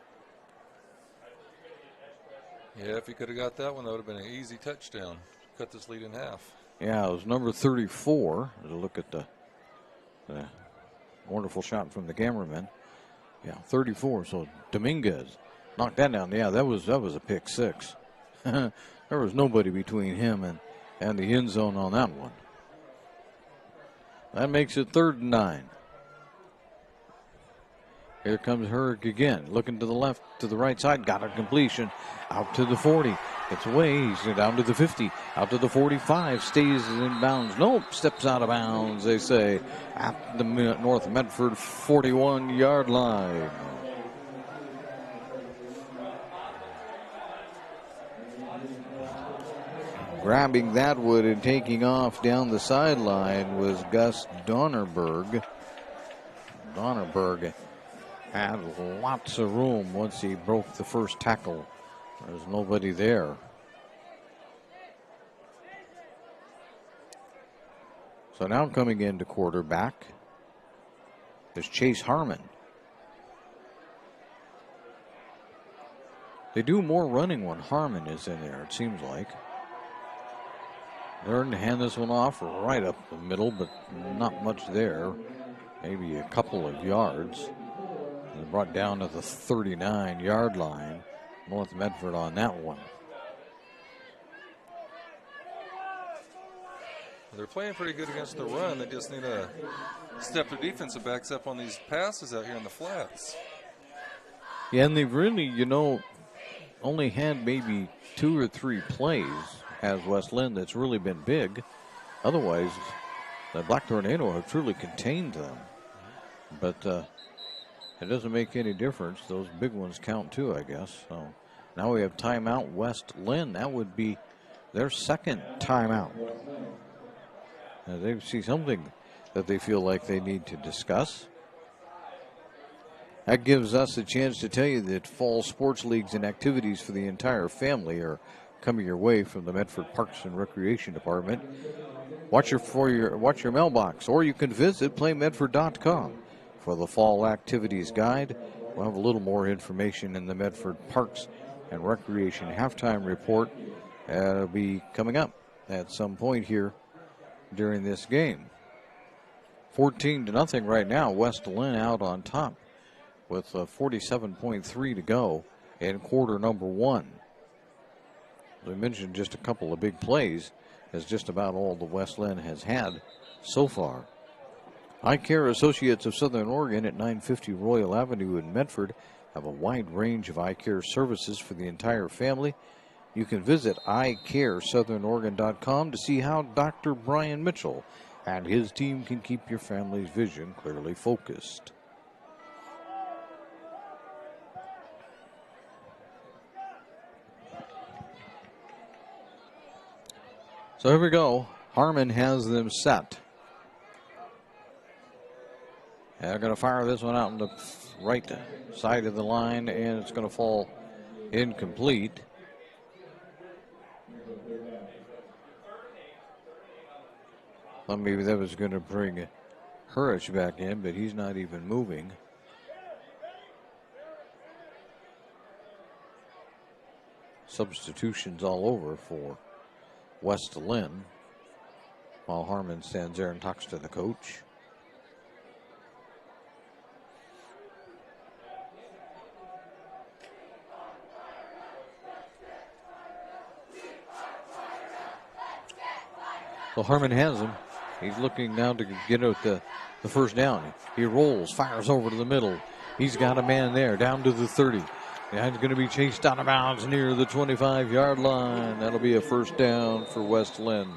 Speaker 21: Yeah, if he could have got that one, that would have been an easy touchdown. Cut this lead in half.
Speaker 1: Yeah, it was number 34. Look at the wonderful shot from the cameraman. Yeah, 34. So Dominguez knocked that down. Yeah, that was a pick six. There was nobody between him and the end zone on that one. That makes it 3rd and 9. Here comes Herg again, looking to the left, to the right side. Got a completion out to the 40. It's away. He's down to the 50, out to the 45. Stays in bounds. Nope, steps out of bounds, they say, at the North Medford 41-yard line. Grabbing that wood and taking off down the sideline was Gus Donnerberg. Donnerberg had lots of room once he broke the first tackle. There's nobody there. So now coming into quarterback is Chase Harmon. They do more running when Harmon is in there, it seems like. They're going to hand this one off right up the middle, but not much there. Maybe a couple of yards. And brought down to the 39-yard line. North Medford on that one.
Speaker 21: They're playing pretty good against the run. They just need to step their defensive backs up on these passes out here in the flats.
Speaker 1: Yeah, and they've really, only had maybe 2 or 3 plays as West Linn that's really been big. Otherwise, the Black Tornado have truly contained them. But it doesn't make any difference. Those big ones count too, I guess. So now we have timeout West Linn. That would be their second timeout. They see something that they feel like they need to discuss. That gives us a chance to tell you that fall sports leagues and activities for the entire family are coming your way from the Medford Parks and Recreation Department. Watch your mailbox, or you can visit playmedford.com for the fall activities guide. We'll have a little more information in the Medford Parks and Recreation halftime report. It'll be coming up at some point here during this game. 14-0 right now. West Linn out on top with 47.3 to go in quarter number one. As I mentioned, just a couple of big plays is just about all the West Linn has had so far. Eye Care Associates of Southern Oregon at 950 Royal Avenue in Medford have a wide range of eye care services for the entire family. You can visit eyecaresouthern.oregon.com to see how Dr. Brian Mitchell and his team can keep your family's vision clearly focused. So here we go. Harmon has them set. They're going to fire this one out on the right side of the line, and it's going to fall incomplete. Well, maybe that was going to bring Hurrich back in, but he's not even moving. Substitutions all over for West Linn, while Harmon stands there and talks to the coach. So Harmon has him. He's looking now to get out the first down. He rolls, fires over to the middle. He's got a man there, down to the 30. And he's going to be chased out of bounds near the 25-yard line. That'll be a first down for West Linn.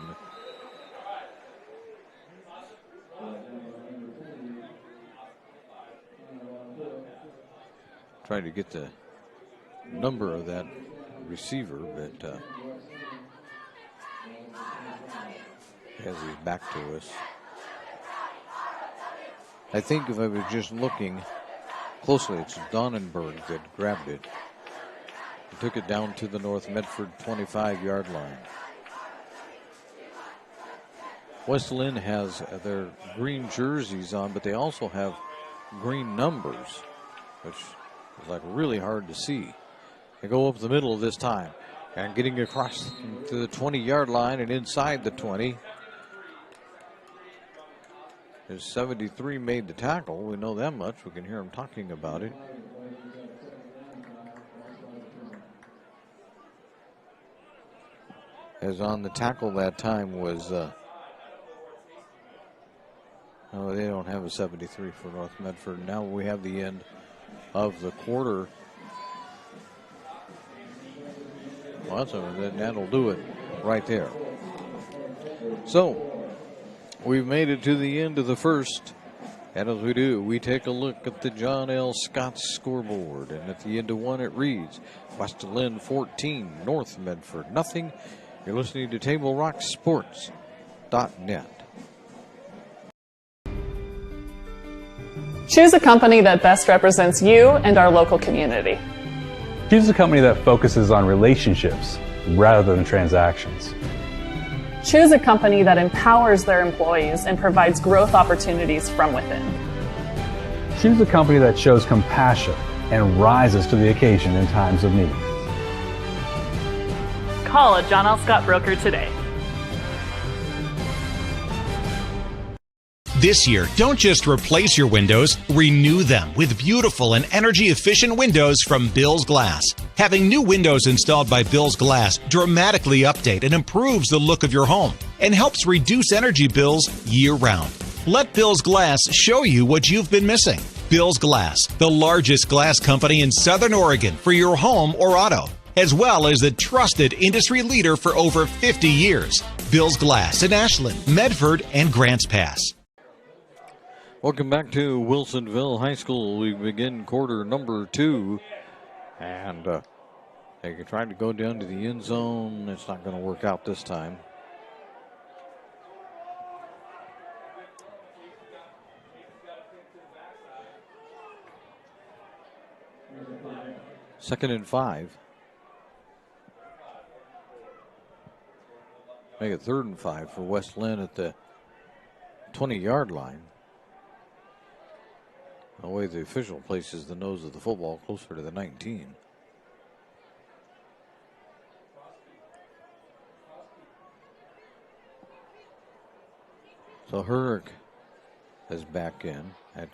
Speaker 1: Trying to get the number of that receiver, but as he's back to us. I think if I was just looking closely, it's Donnenberg that grabbed it. He took it down to the North Medford 25-yard line. West Linn has their green jerseys on, but they also have green numbers, which is like really hard to see. They go up the middle this time and getting across to the 20-yard line and inside the 20. His 73 made the tackle. We know that much. We can hear him talking about it. As on the tackle that time was, oh, they don't have a 73 for North Medford. Now we have the end of the quarter. Well, that'll do it right there. So, we've made it to the end of the first, and as we do, we take a look at the John L. Scott scoreboard, and at the end of one it reads, West Linn 14, North Medford nothing. You're listening to TableRockSports.net.
Speaker 8: Choose a company that best represents you and our local community.
Speaker 9: Choose a company that focuses on relationships rather than transactions.
Speaker 8: Choose a company that empowers their employees and provides growth opportunities from within.
Speaker 9: Choose a company that shows compassion and rises to the occasion in times of need.
Speaker 8: Call a John L. Scott broker today.
Speaker 10: This year, don't just replace your windows, renew them with beautiful and energy-efficient windows from Bill's Glass. Having new windows installed by Bill's Glass dramatically update and improves the look of your home and helps reduce energy bills year-round. Let Bill's Glass show you what you've been missing. Bill's Glass, the largest glass company in Southern Oregon for your home or auto, as well as the trusted industry leader for over 50 years. Bill's Glass in Ashland, Medford, and Grants Pass.
Speaker 1: Welcome back to Wilsonville High School. We begin quarter number 2. And they can try to go down to the end zone. It's not going to work out this time. Second and 5. Make it 3rd and 5 for West Linn at the 20-yard line. The way the official places the nose of the football closer to the 19. So Herrick is back in. I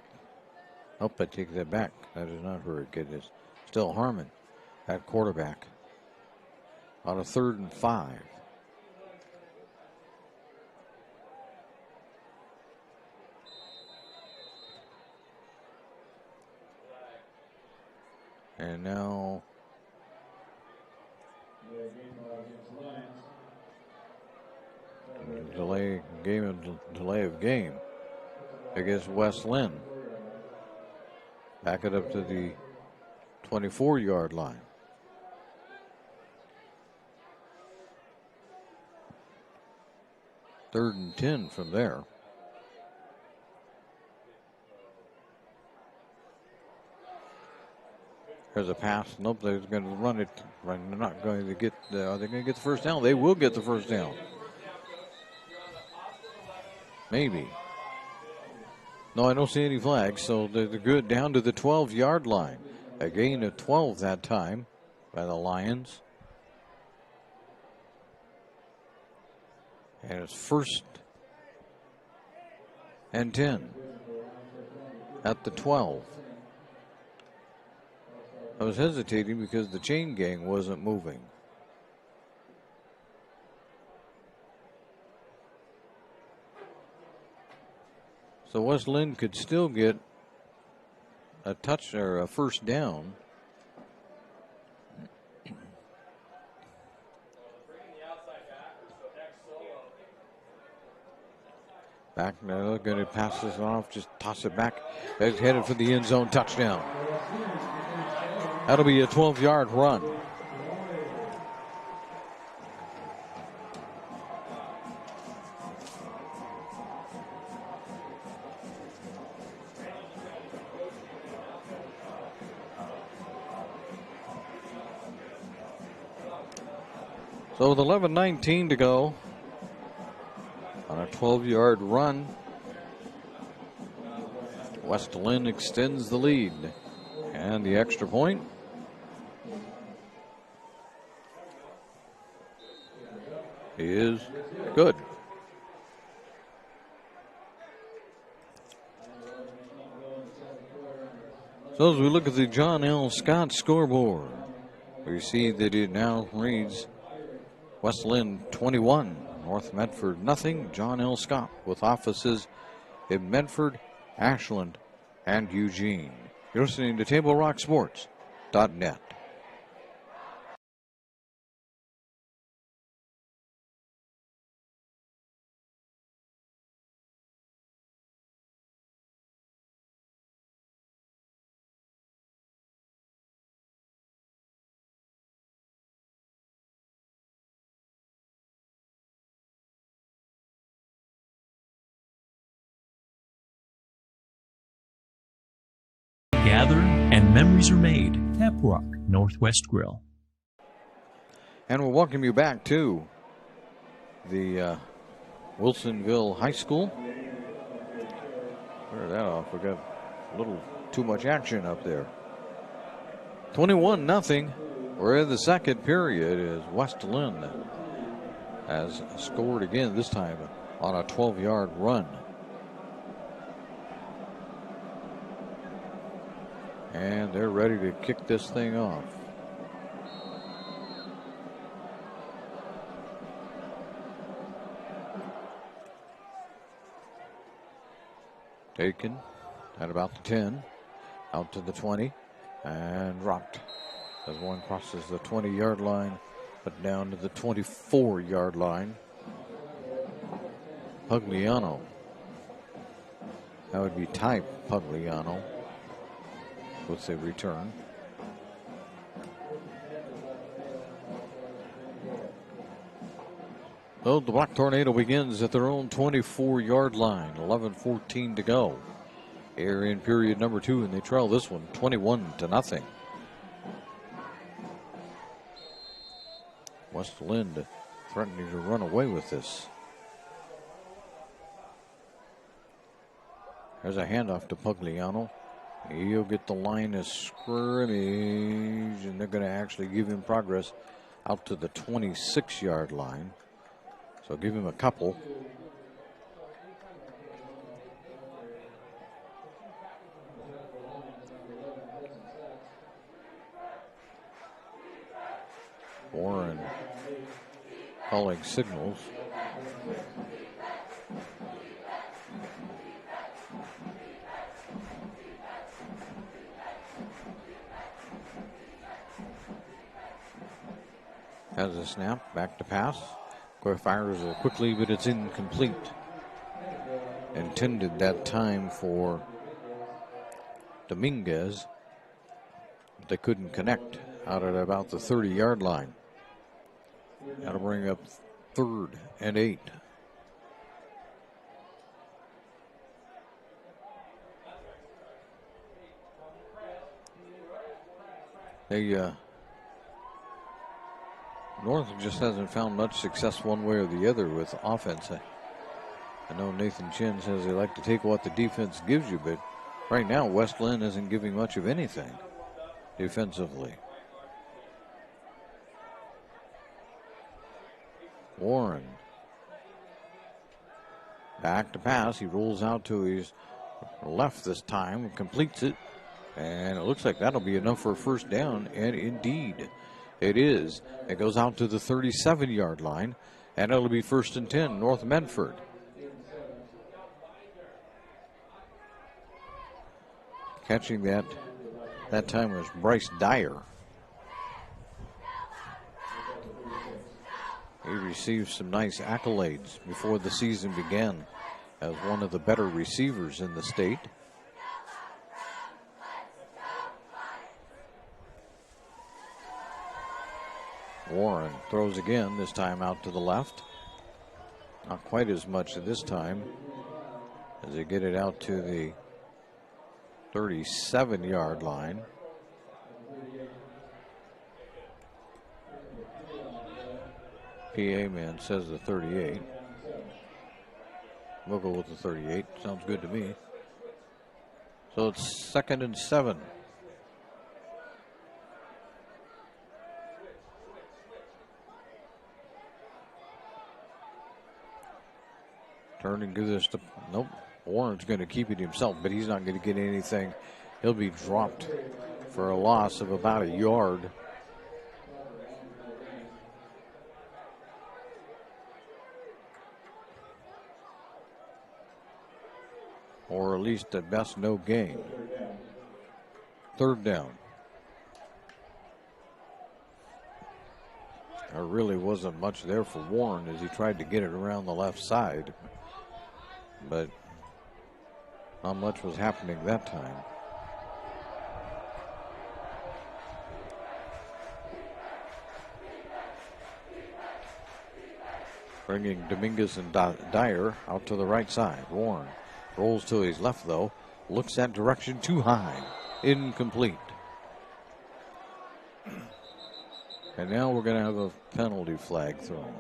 Speaker 1: take that back. That is not Herrick. It is still Harmon at quarterback on a 3rd and 5. And now delay of game against West Linn. Back it up to the 24-yard line. Third and 10 from there. There's a pass. Nope, they're going to run it. They're not going to get. Are they going to get the first down? They will get the first down. Maybe. No, I don't see any flags, so they're good down to the 12-yard line. A gain of 12 that time by the Lions. And it's 1st and 10 at the 12. I was hesitating because the chain gang wasn't moving. So West Linn could still get a touch or a first down. Back now, they're going to pass this off, just toss it back. It's headed for the end zone touchdown. That'll be a 12-yard run. So with 11:19 to go on a 12-yard run, West Linn extends the lead. And the extra point is good. So as we look at the John L. Scott scoreboard, we see that it now reads West Linn 21, North Medford nothing. John L. Scott with offices in Medford, Ashland, and Eugene. You're listening to TableRockSports.net.
Speaker 20: Gather and memories are made. Tap Rock Northwest Grill.
Speaker 1: And we'll welcome you back to the Wilsonville High School. Clear that off. We got a little too much action up there. 21-0. We're in the second period as West Linn has scored again, this time on a 12-yard run. And they're ready to kick this thing off. Taken at about the 10, out to the 20, and dropped as one crosses the 20-yard line, but down to the 24-yard line. Pugliano. That would be Type Pugliano with the return. So the Black Tornado begins at their own 24-yard line. 11:14 to go. They're in period number 2, and they trail this one 21-0. West Linn threatening to run away with this. There's a handoff to Pugliano. He'll get the line of scrimmage, and they're going to actually give him progress out to the 26-yard line. So give him a couple. Warren calling signals. Has a snap, back to pass. Fires it quickly, but it's incomplete. Intended that time for Dominguez. They couldn't connect out at about the 30-yard line. That'll bring up 3rd and 8. North just hasn't found much success one way or the other with offense. I know Nathan Chin says they like to take what the defense gives you, but right now West Linn isn't giving much of anything defensively. Warren back to pass. He rolls out to his left this time, completes it, and it looks like that'll be enough for a first down, and indeed it is. It goes out to the 37-yard line, and it'll be 1st and 10, North Medford. Catching that time was Bryce Dyer. He received some nice accolades before the season began as one of the better receivers in the state. Warren throws again, this time out to the left. Not quite as much this time as they get it out to the 37-yard line. PA man says the 38. We'll go with the 38. Sounds good to me. So it's 2nd and 7. Turn and give this to, nope. Warren's going to keep it himself, but he's not going to get anything. He'll be dropped for a loss of about a yard. Or at least at best no gain. 3rd down. There really wasn't much there for Warren as he tried to get it around the left side. But not much was happening that time. Bringing Dominguez and Dyer out to the right side. Warren rolls to his left, though. Looks that direction too high. Incomplete. And now we're going to have a penalty flag thrown.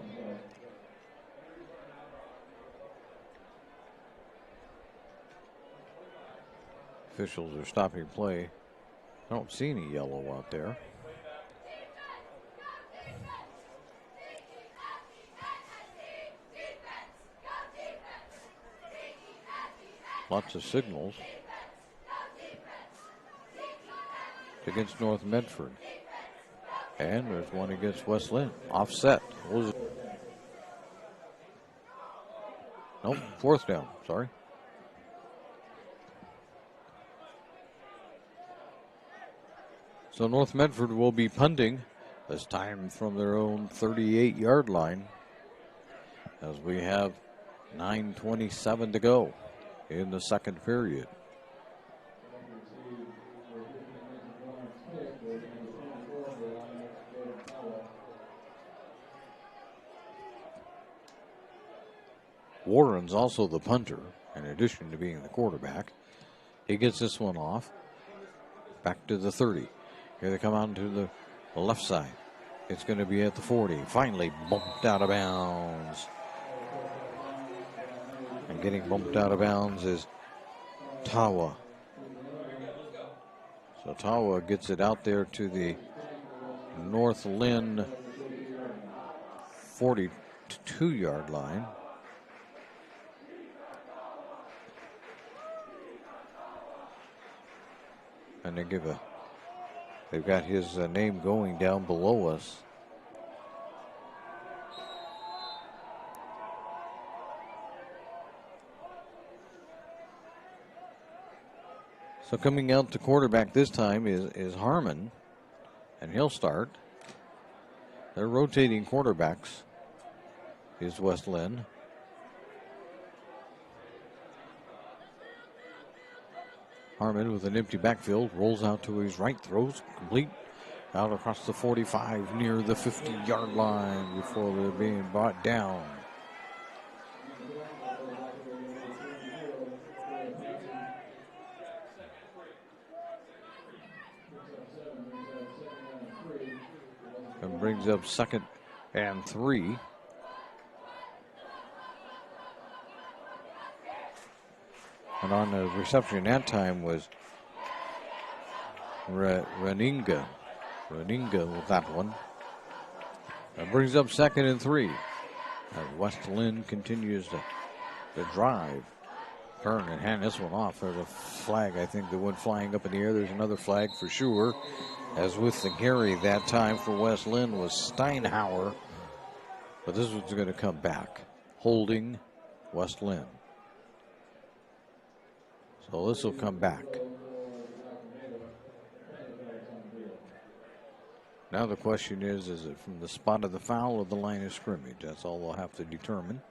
Speaker 1: Officials are stopping play. I don't see any yellow out there. Lots of signals. It's against North Medford. And there's one against West Linn. Offset. Nope, 4th down, sorry. So North Medford will be punting, this time from their own 38-yard line, as we have 9:27 to go in the 2nd period. Warren's also the punter, in addition to being the quarterback. He gets this one off. Back to the 30. Here they come out to the left side. It's going to be at the 40. Finally bumped out of bounds. And getting bumped out of bounds is Tawa. So Tawa gets it out there to the North Linn 42-yard line. And they've got his name going down below us. So coming out to quarterback this time is Harmon, and he'll start. They're rotating quarterbacks. Is West Linn. Harmon with an empty backfield, rolls out to his right, throws complete out across the 45 near the 50-yard line before they're being brought down. And brings up 2nd and 3. And on the reception that time was Reninga. Reninga with that one. That brings up 2nd and 3. As West Linn continues to drive. Turn and hand this one off. There's a flag, I think, that went flying up in the air. There's another flag for sure. As with the carry that time for West Linn was Steinhauer. But this one's going to come back. Holding West Linn. So this will come back. Now the question is it from the spot of the foul or the line of scrimmage? That's all they'll have to determine.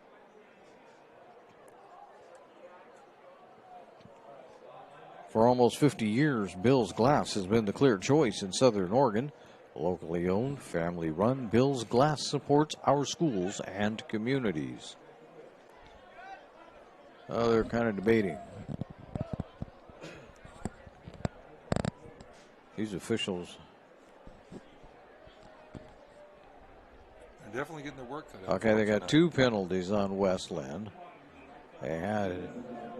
Speaker 1: For almost 50 years, Bill's Glass has been the clear choice in Southern Oregon. Locally owned, family run, Bill's Glass supports our schools and communities. Oh, they're kind of debating. These officials
Speaker 21: they're definitely getting their work cut out.
Speaker 1: Okay, they got 2 penalties on West Linn. They had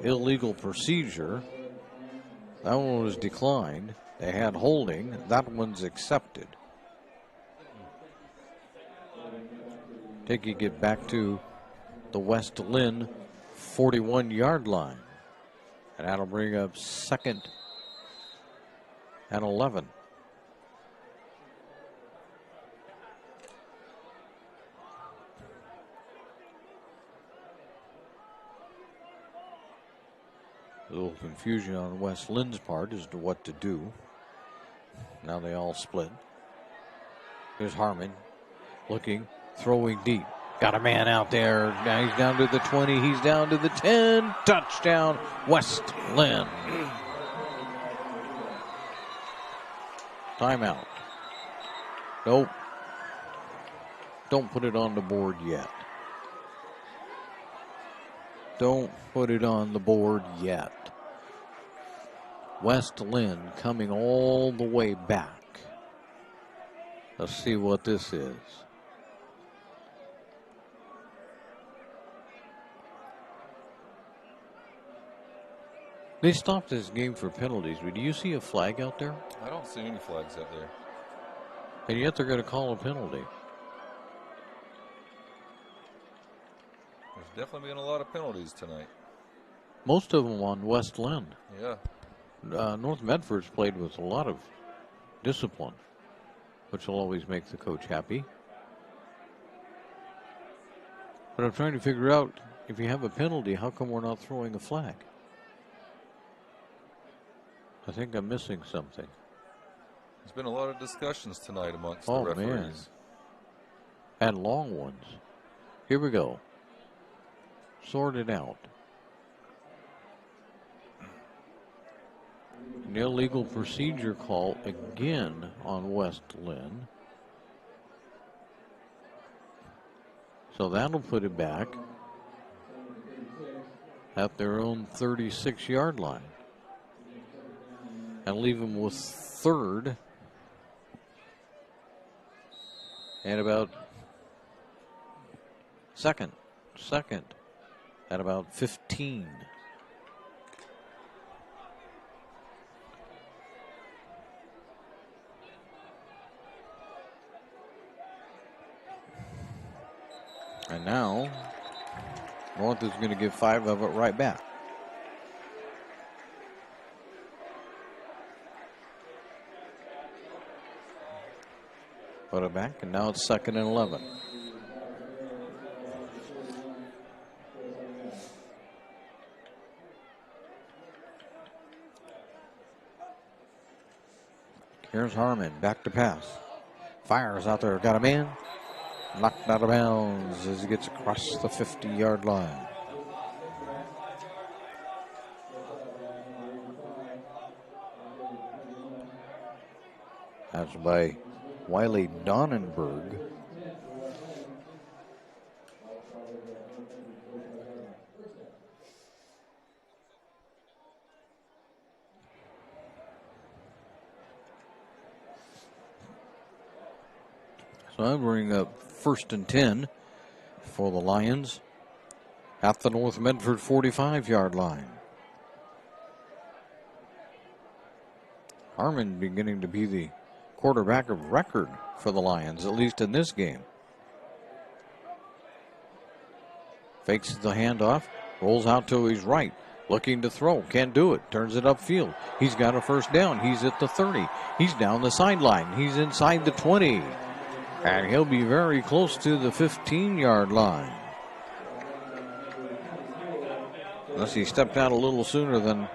Speaker 1: illegal procedure. That one was declined. They had holding. That one's accepted. Taking it back to the West Linn 41-yard line. And that'll bring up 2nd and 11. A little confusion on West Linn's part as to what to do. Now they all split. Here's Harmon looking, throwing deep. Got a man out there. Now he's down to the 20. He's down to the 10. Touchdown, West Linn. Timeout. Nope. Don't put it on the board yet. Don't put it on the board yet. West Linn coming all the way back. Let's see what this is. They stopped this game for penalties, but do you see a flag out there?
Speaker 21: I don't see any flags out there.
Speaker 1: And yet they're going to call a penalty.
Speaker 21: There's definitely been a lot of penalties tonight.
Speaker 1: Most of them on West Linn.
Speaker 21: Yeah.
Speaker 1: North Medford's played with a lot of discipline, which will always make the coach happy. But I'm trying to figure out, if you have a penalty, how come we're not throwing a flag? I think I'm missing something.
Speaker 21: There's been a lot of discussions tonight amongst the
Speaker 1: Oh,
Speaker 21: referees.
Speaker 1: man. And long ones. Here we go. Sort it out. An illegal procedure call again on West Linn. So that'll put it back at their own 36-yard line. And leave them with 3rd And about second at about 15. And now North is going to give 5 of it right back. Put it back, and now it's 2nd and 11. Here's Harmon, back to pass. Fires out there, got him in. Knocked out of bounds as he gets across the 50-yard line. That's by Wiley Donnenberg. So I bring up 1st and 10 for the Lions at the North Medford 45-yard line. Harmon beginning to be the quarterback of record for the Lions, at least in this game. Fakes the handoff, rolls out to his right, looking to throw, can't do it, turns it upfield. He's got a first down, he's at the 30, he's down the sideline, he's inside the 20, and he'll be very close to the 15-yard line. Unless he stepped out a little sooner than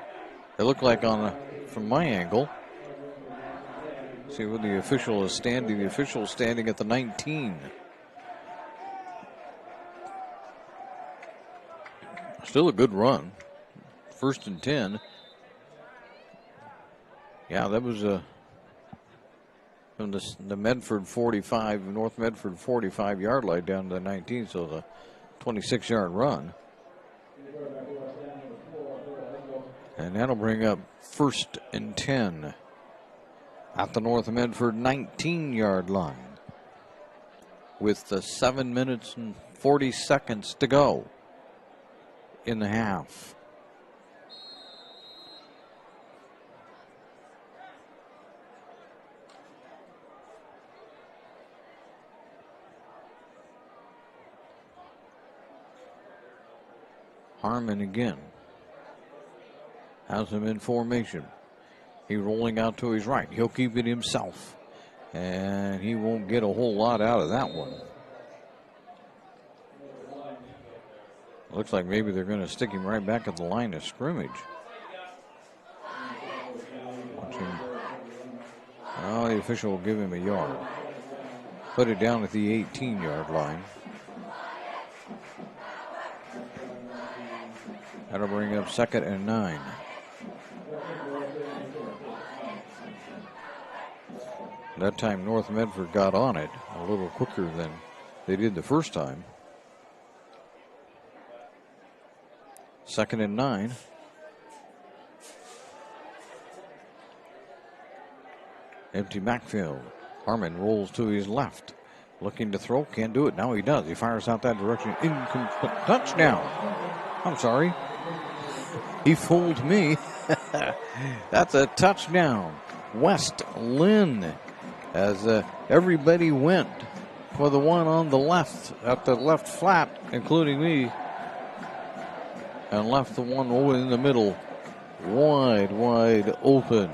Speaker 1: it looked like from my angle. See where the official is standing. The official is standing at the 19. Still a good run. 1st and 10. Yeah, that was from the Medford 45, North Medford 45-yard line down to the 19, so the 26-yard run. And that'll bring up 1st and 10 at the North Medford 19-yard line with the 7 minutes and 40 seconds to go in the half. Harmon again has him in formation. He's rolling out to his right. He'll keep it himself. And he won't get a whole lot out of that one. Looks like maybe they're going to stick him right back at the line of scrimmage. Watch him. Oh, the official will give him a yard. Put it down at the 18-yard line. That'll bring up 2nd and 9. That time North Medford got on it a little quicker than they did the first time. 2nd and 9. Empty backfield. Harmon rolls to his left. Looking to throw, can't do it. Now he does. He fires out that direction. Incomplete. Touchdown. I'm sorry. He fooled me. That's a touchdown. West Linn. As everybody went for the one on the left, at the left flat, including me, and left the one over in the middle wide open.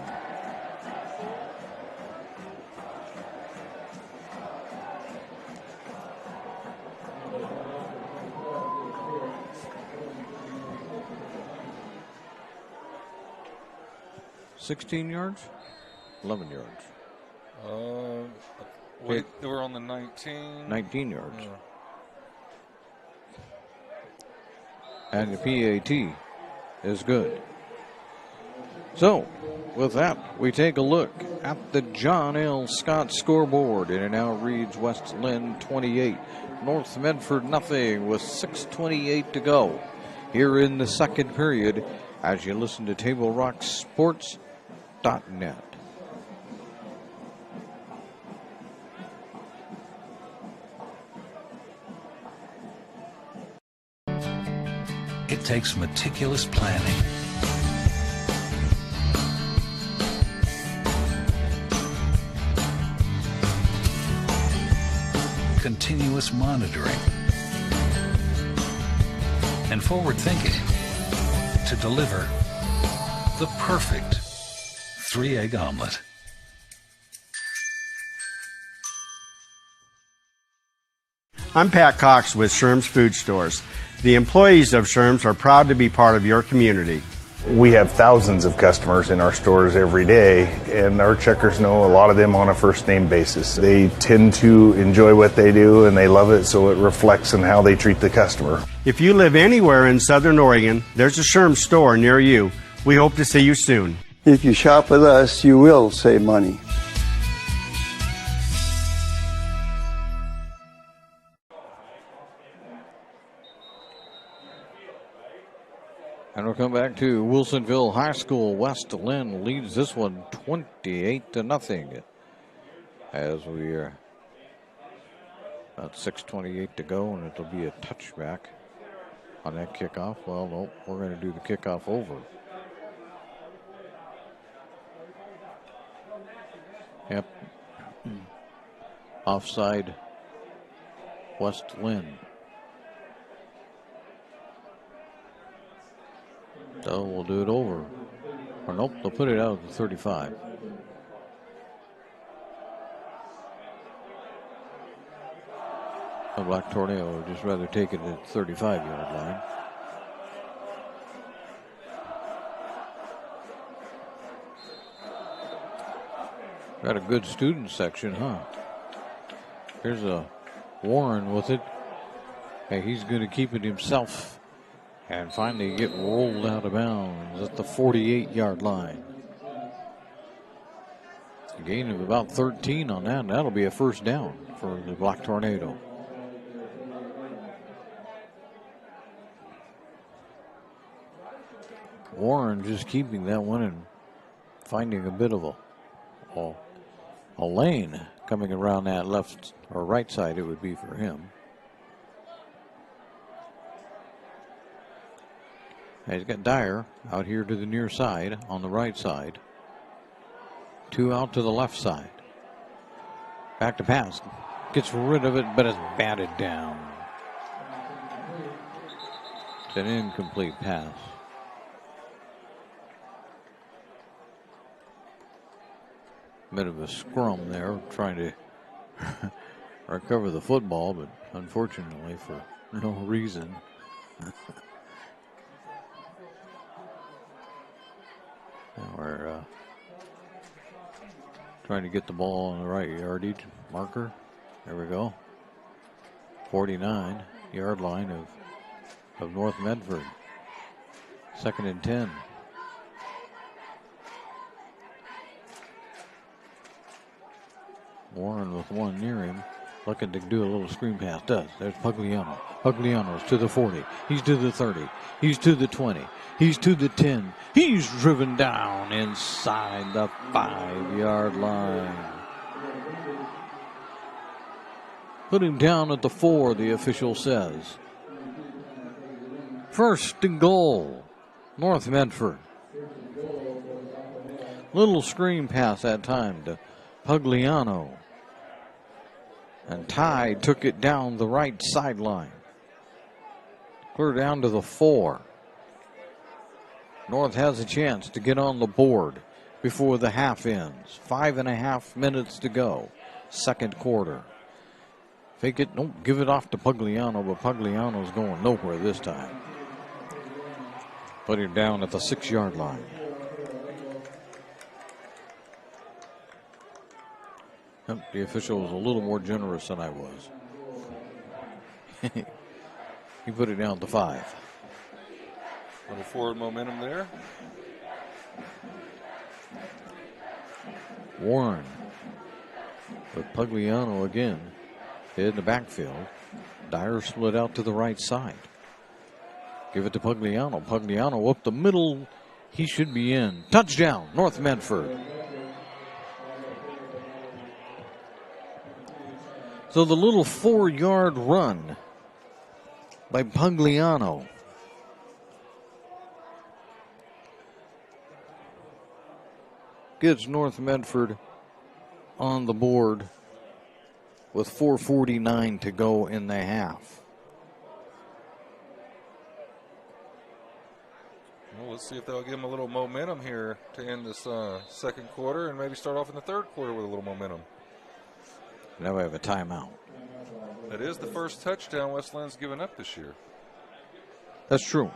Speaker 1: $16 yards? 11 yards.
Speaker 21: Wait, they were on the 19.
Speaker 1: 19 yards.
Speaker 21: Yeah.
Speaker 1: And the PAT is good. So, with that, we take a look at the John L. Scott scoreboard, and it now reads West Linn 28, North Medford nothing, with 6:28 to go here in the second period as you listen to TableRockSports.net.
Speaker 11: takes meticulous planning. Continuous monitoring. And forward thinking to deliver the perfect 3-egg omelet.
Speaker 12: I'm Pat Cox with Sherm's Food Stores. The employees of Sherm's are proud to be part of your community.
Speaker 13: We have thousands of customers in our stores every day, and our checkers know a lot of them on a first name basis. They tend to enjoy what they do and they love it, so it reflects in how they treat the customer.
Speaker 12: If you live anywhere in Southern Oregon, there's a Sherm's store near you. We hope to see you soon.
Speaker 14: If you shop with us, you will save money.
Speaker 1: And we'll come back to Wilsonville High School. West Linn leads this one 28-0. As we are about 6:28 to go, and it'll be a touchback on that kickoff. Well, no, we're going to do the kickoff over. Yep. Offside, West Linn. So we'll do it over. Or nope, they'll put it out at the 35. The Black Tornado would just rather take it at the 35-yard line. Got a good student section, huh? Here's a Warren with it. Hey, he's going to keep it himself. And finally get rolled out of bounds at the 48-yard line. A gain of about 13 on that. That'll be a first down for the Black Tornado. Warren just keeping that one and finding a bit of a lane coming around that left or right side. It would be for him. He's got Dyer out here to the near side on the right side. Two out to the left side. Back to pass. Gets rid of it, but it's batted down. It's an incomplete pass. Bit of a scrum there, trying to recover the football, but unfortunately for no reason. We're trying to get the ball on the right yardage marker. There we go. 49-yard line of North Medford. 2nd and 10. Warren with one near him, looking to do a little screen pass. Does. There's Pugliano. Pugliano's to the 40. He's to the 30. He's to the 20. He's to the 10. He's driven down inside the 5-yard line. Put him down at the 4, the official says. 1st and goal, North Medford. Little screen pass that time to Pugliano. And Ty took it down the right sideline. Clear down to the 4. North has a chance to get on the board before the half ends. 5.5 minutes to go. 2nd quarter. Fake it, don't give it off to Pugliano, but Pugliano's going nowhere this time. Put him down at the 6-yard line. The official was a little more generous than I was. He put it down at the 5.
Speaker 21: A little forward momentum there.
Speaker 1: Warren with Pugliano again in the backfield. Dyer split out to the right side. Give it to Pugliano. Pugliano up the middle. He should be in. Touchdown, North Medford. So the little 4-yard run by Pugliano gets North Medford on the board with 4:49 to go in the half.
Speaker 21: Well, let's see if they'll give them a little momentum here to end this second quarter and maybe start off in the third quarter with a little momentum.
Speaker 1: Now we have a timeout.
Speaker 21: That is the first touchdown West Linn's given up this year.
Speaker 1: That's true.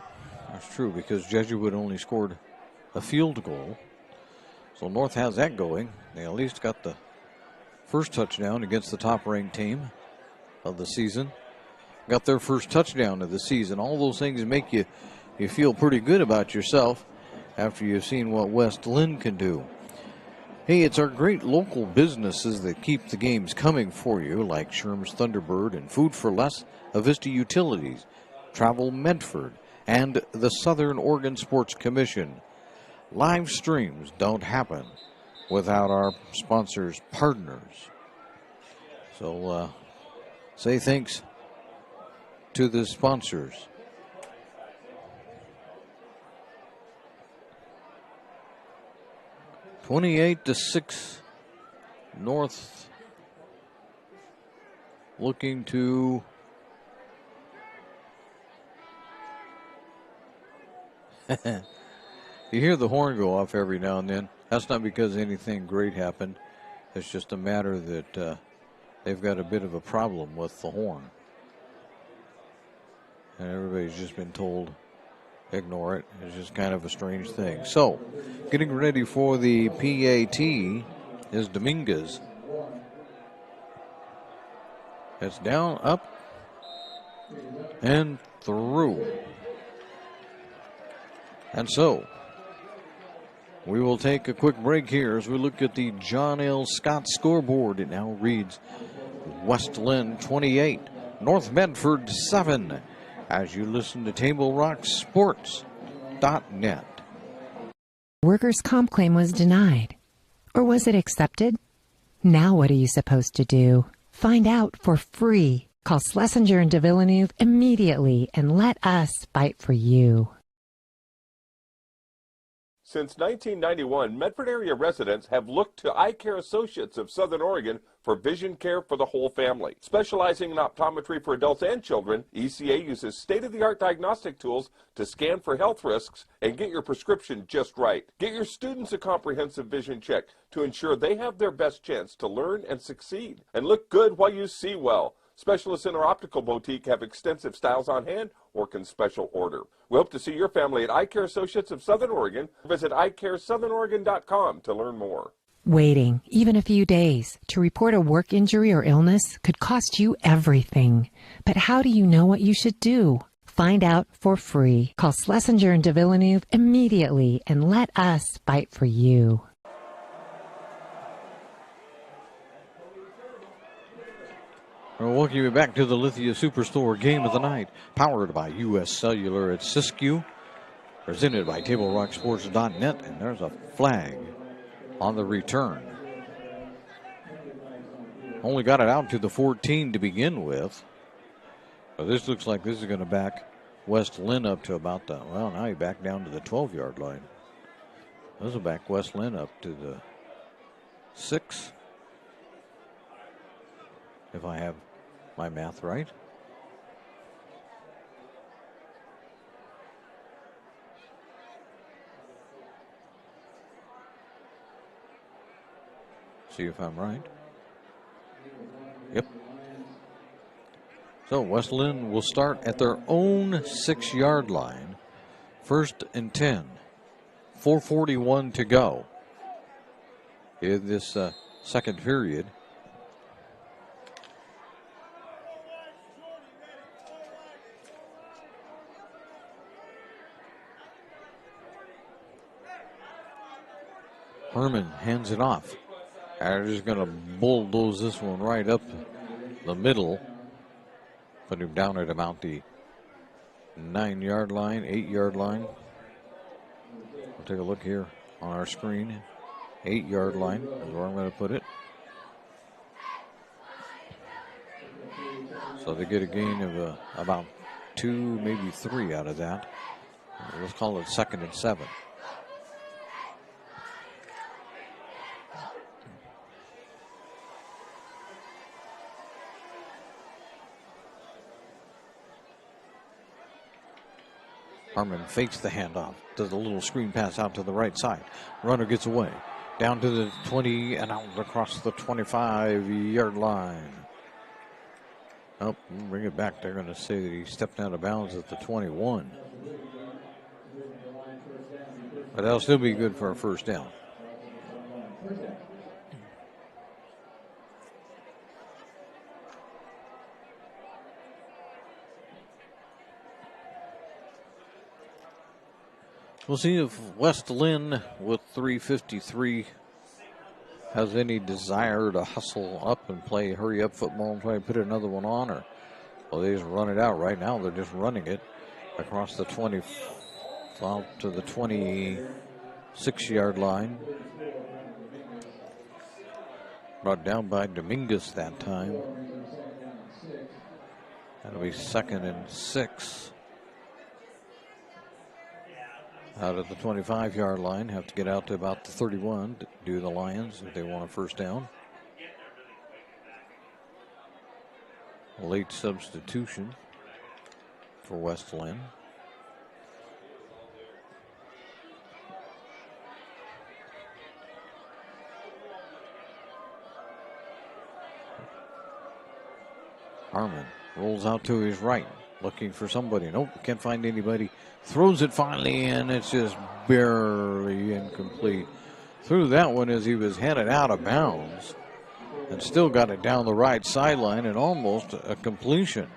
Speaker 1: That's true because Jesuit only scored a field goal. So North has that going. They at least got the first touchdown against the top-ranked team of the season. Got their first touchdown of the season. All those things make you feel pretty good about yourself after you've seen what West Linn can do. Hey, it's our great local businesses that keep the games coming for you, like Sherm's Thunderbird and Food for Less, Avista Utilities, Travel Medford, and the Southern Oregon Sports Commission. Live streams don't happen without our sponsors, partners. So say thanks to the sponsors. (28-6) North looking to you hear the horn go off every now and then. That's not because anything great happened. It's just a matter that they've got a bit of a problem with the horn. And everybody's just been told, ignore it. It's just kind of a strange thing. So, getting ready for the PAT is Dominguez. It's down, up, and through. And so, we will take a quick break here as we look at the John L. Scott scoreboard. It now reads West Linn 28, North Medford 7, as you listen to TableRockSports.net.
Speaker 15: Workers' comp claim was denied. Or was it accepted? Now what are you supposed to do? Find out for free. Call Schlesinger and de Villeneuve immediately and let us fight for you.
Speaker 16: Since 1991, Medford area residents have looked to Eye Care Associates of Southern Oregon for vision care for the whole family. Specializing in optometry for adults and children, ECA uses state-of-the-art diagnostic tools to scan for health risks and get your prescription just right. Get your students a comprehensive vision check to ensure they have their best chance to learn and succeed. And look good while you see well. Specialists in our optical boutique have extensive styles on hand or can special order. We hope to see your family at Eye Care Associates of Southern Oregon. Visit eyecaresouthern.com to learn more.
Speaker 15: Waiting, even a few days, to report a work injury or illness could cost you everything. But how do you know what you should do? Find out for free. Call Schlesinger and de Villeneuve immediately and let us fight for you.
Speaker 1: We'll welcome you back to the Lithia Superstore Game of the Night, powered by U.S. Cellular at Siskiyou, presented by TableRockSports.net, and there's a flag on the return. Only got it out to the 14 to begin with, but this looks like this is going to back West Linn up to about the, well, now he back down to the 12-yard line. This will back West Linn up to the 6, if I have my math right. See if I'm right. Yep. So West Linn will start at their own 6-yard line. 1st and 10. 4:41 to go in this second period. Herman hands it off. They're just going to bulldoze this one right up the middle. Put him down at about the 9-yard line, 8-yard line. We'll take a look here on our screen. 8-yard line is where I'm going to put it. So they get a gain of about 2, maybe 3 out of that. Let's call it 2nd and 7. Harmon fakes the handoff, does a little screen pass out to the right side. Runner gets away. Down to the 20 and out across the 25-yard line. Oh, bring it back. They're going to say that he stepped out of bounds at the 21. But that'll still be good for a first down. We'll see if West Linn with 3:53 has any desire to hustle up and play hurry up football and try to put another one on, or well, they just run it out. Right now they're just running it across the 20 out to the 26-yard line. Brought down by Dominguez that time. That'll be 2nd and 6. Out of the 25-yard line, have to get out to about the 31 to do the Lions if they want a first down. A late substitution for West Linn. Harmon rolls out to his right, looking for somebody. Nope, can't find anybody. Throws it finally in. It's just barely incomplete. Threw that one as he was headed out of bounds and still got it down the right sideline and almost a completion.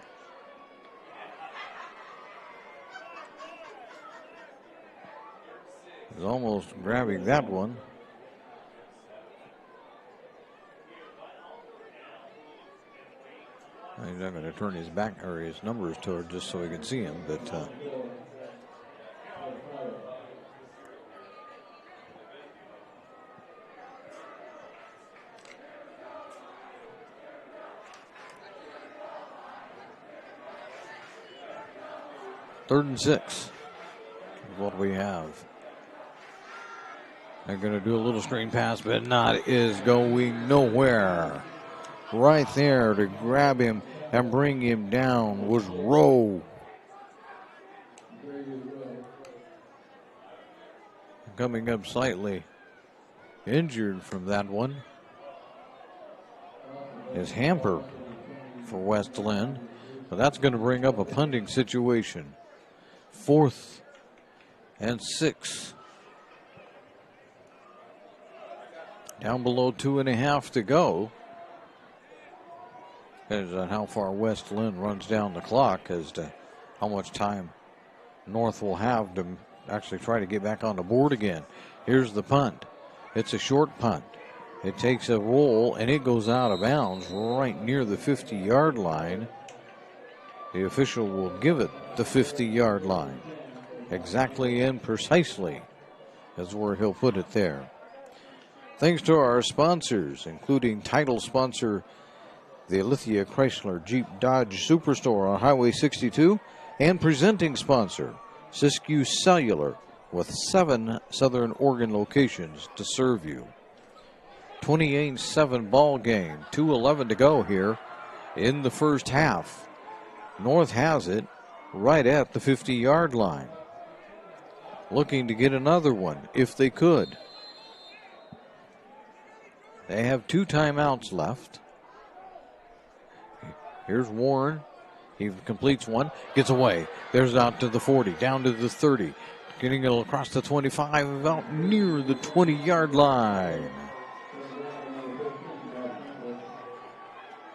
Speaker 1: He's almost grabbing that one. He's not going to turn his back or his numbers toward just so he can see him, but third and 6 is what we have. They're going to do a little screen pass, but not is going nowhere. Right there to grab him and bring him down was Rowe. Coming up slightly injured from that one is hampered for West Linn, but that's going to bring up a punting situation. 4th and 6. Down below 2.5 to go. Depends on how far West Linn runs down the clock as to how much time North will have to actually try to get back on the board again. Here's the punt. It's a short punt. It takes a roll and it goes out of bounds right near the 50-yard line. The official will give it the 50-yard line. Exactly and precisely is where he'll put it there. Thanks to our sponsors, including title sponsor the Lithia Chrysler Jeep Dodge Superstore on Highway 62, and presenting sponsor Siskiyou Cellular with 7 Southern Oregon locations to serve you. 28-7 ball game, 2:11 to go here in the first half. North has it right at the 50-yard line. Looking to get another one if they could. They have 2 timeouts left. Here's Warren. He completes one, gets away. There's out to the 40, down to the 30. Getting it across the 25, out near the 20-yard line.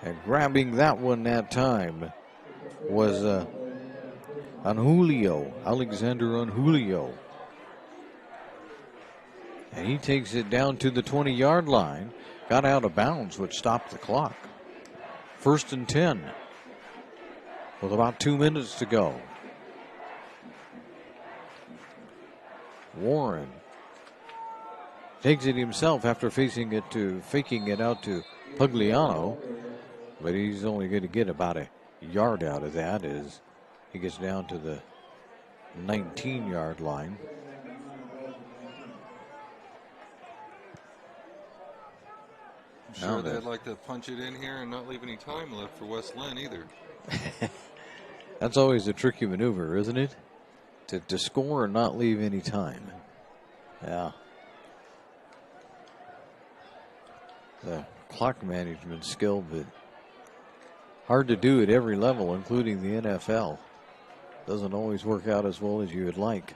Speaker 1: And grabbing that one that time was Anjulio, Alexander Anjulio. And he takes it down to the 20-yard line. Got out of bounds, which stopped the clock. 1st and 10 with about 2 minutes to go. Warren takes it himself after faking it out to Pugliano, but he's only going to get about a yard out of that as he gets down to the 19-yard line.
Speaker 21: I'm sure they'd like to punch it in here and not leave any time left for West Linn either.
Speaker 1: That's always a tricky maneuver, isn't it? to score and not leave any time. Yeah. The clock management skill, but hard to do at every level, including the NFL. Doesn't always work out as well as you would like.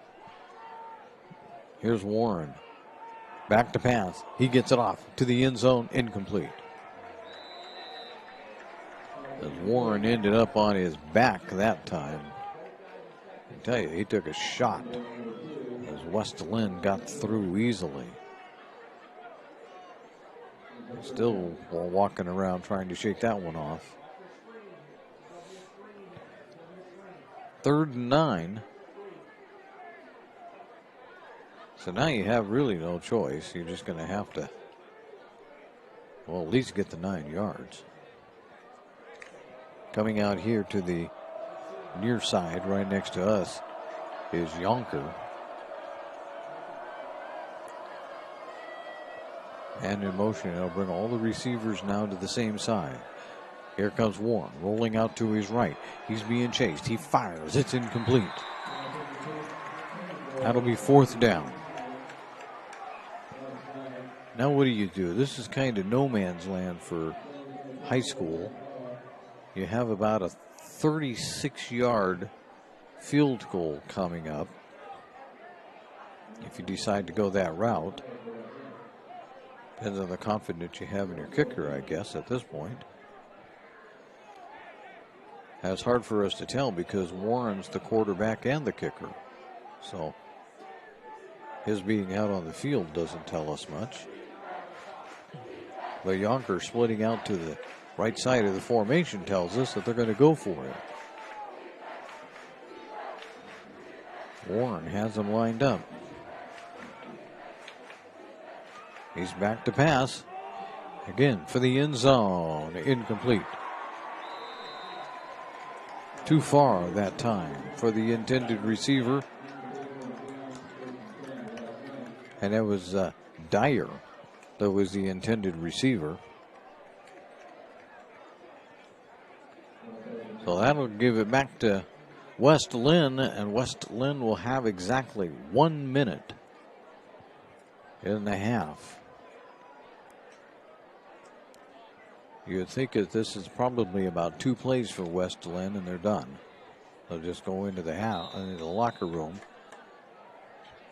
Speaker 1: Here's Warren. Back to pass. He gets it off to the end zone. Incomplete. As Warren ended up on his back that time. I can tell you, he took a shot as West Linn got through easily. Still walking around trying to shake that one off. 3rd and 9. So now you have really no choice. You're just going to have to, well, at least get the 9 yards. Coming out here to the near side, right next to us, is Yonker. And in motion, it'll bring all the receivers now to the same side. Here comes Warren, rolling out to his right. He's being chased. He fires. It's incomplete. That'll be 4th down. Now what do? This is kind of no man's land for high school. You have about a 36-yard field goal coming up if you decide to go that route. Depends on the confidence you have in your kicker, I guess, at this point. That's hard for us to tell because Warren's the quarterback and the kicker. So his being out on the field doesn't tell us much. But Yonker splitting out to the right side of the formation tells us that they're going to go for it. Warren has them lined up. He's back to pass. Again for the end zone. Incomplete. Too far that time for the intended receiver. And that was Dyer that was the intended receiver. So that'll give it back to West Linn, and West Linn will have exactly 1 minute in the half. You'd think that this is probably about 2 plays for West Linn and they're done. They'll just go into the locker room.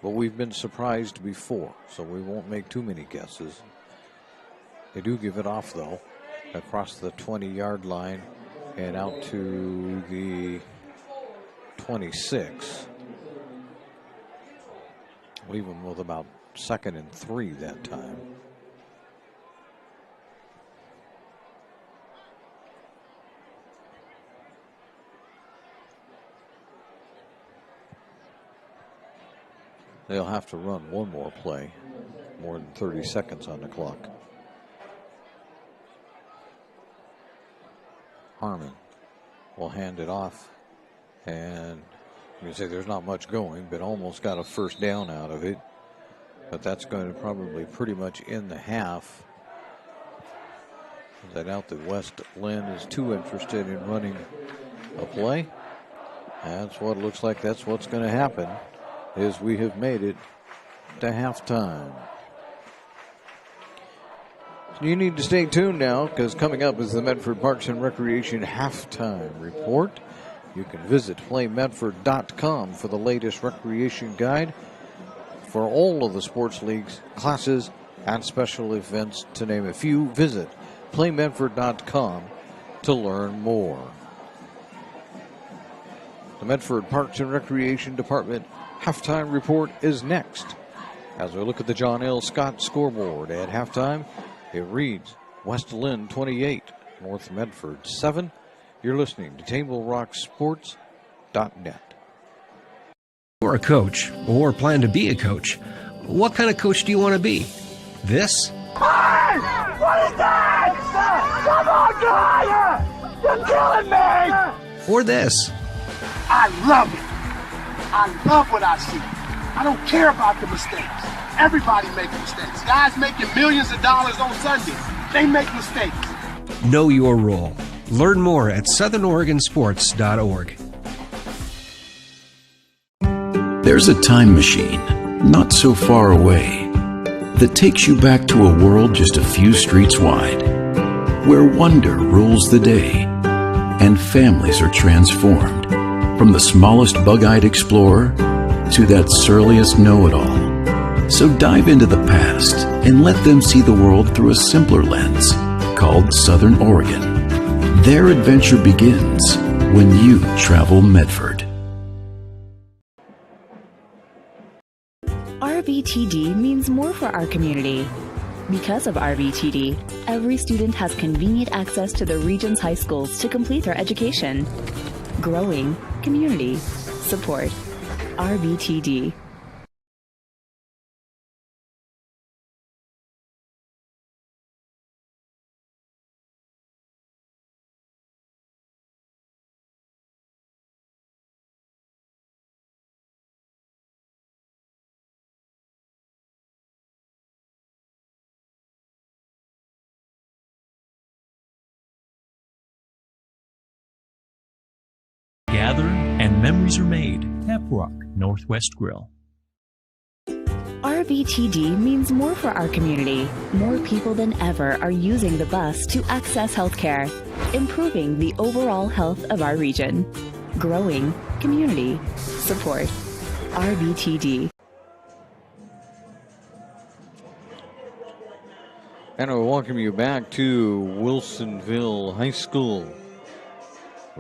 Speaker 1: But we've been surprised before, so we won't make too many guesses. They do give it off, though, across the 20-yard line and out to the 26. Leave them with about 2nd and 3 that time. They'll have to run one more play, more than 30 seconds on the clock. Harmon will hand it off, and you can say there's not much going, but almost got a 1st down out of it. But that's going to probably pretty much end the half. I doubt that West Linn is too interested in running a play. That's what it looks like. That's what's going to happen. Is we have made it to halftime. You need to stay tuned now because coming up is the Medford Parks and Recreation halftime report. You can visit playmedford.com for the latest recreation guide for all of the sports leagues, classes, and special events, to name a few. Visit playmedford.com to learn more. The Medford Parks and Recreation Department halftime report is next. As we look at the John L. Scott scoreboard at halftime, it reads West Linn 28, North Medford 7. You're listening to TableRockSports.net.
Speaker 7: You're a coach or plan to be a coach. What kind of coach do you want to be? This?
Speaker 17: Hey! What is that? Come on, Kaya! You're killing me!
Speaker 7: Or this?
Speaker 17: I love it. I love what I see. I don't care about the mistakes. Everybody makes mistakes. Guys making millions of dollars on Sundays, they make mistakes.
Speaker 7: Know your role. Learn more at southernoregonsports.org.
Speaker 18: There's a time machine, not so far away, that takes you back to a world just a few streets wide, where wonder rules the day, and families are transformed, from the smallest bug-eyed explorer to that surliest know-it-all. So dive into the past and let them see the world through a simpler lens, called Southern Oregon. Their adventure begins when you travel Medford.
Speaker 19: RVTD means more for our community. Because of RVTD, every student has convenient access to the region's high schools to complete their education. Growing community support. RVTD.
Speaker 20: Gather and memories are made. Tap Rock Northwest Grill.
Speaker 19: RVTD means more for our community. More people than ever are using the bus to access healthcare, improving the overall health of our region. Growing community support. RVTD.
Speaker 1: And I welcome you back to Wilsonville High School.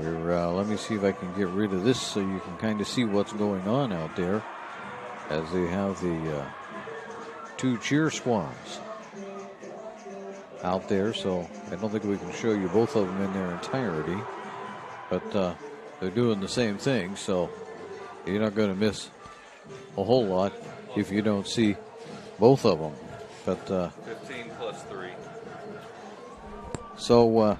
Speaker 1: Let me see if I can get rid of this so you can kind of see what's going on out there as they have the two cheer squads out there. So I don't think we can show you both of them in their entirety, but they're doing the same thing. So you're not going to miss a whole lot if you don't see both of them. But
Speaker 21: 15 plus 3.
Speaker 1: So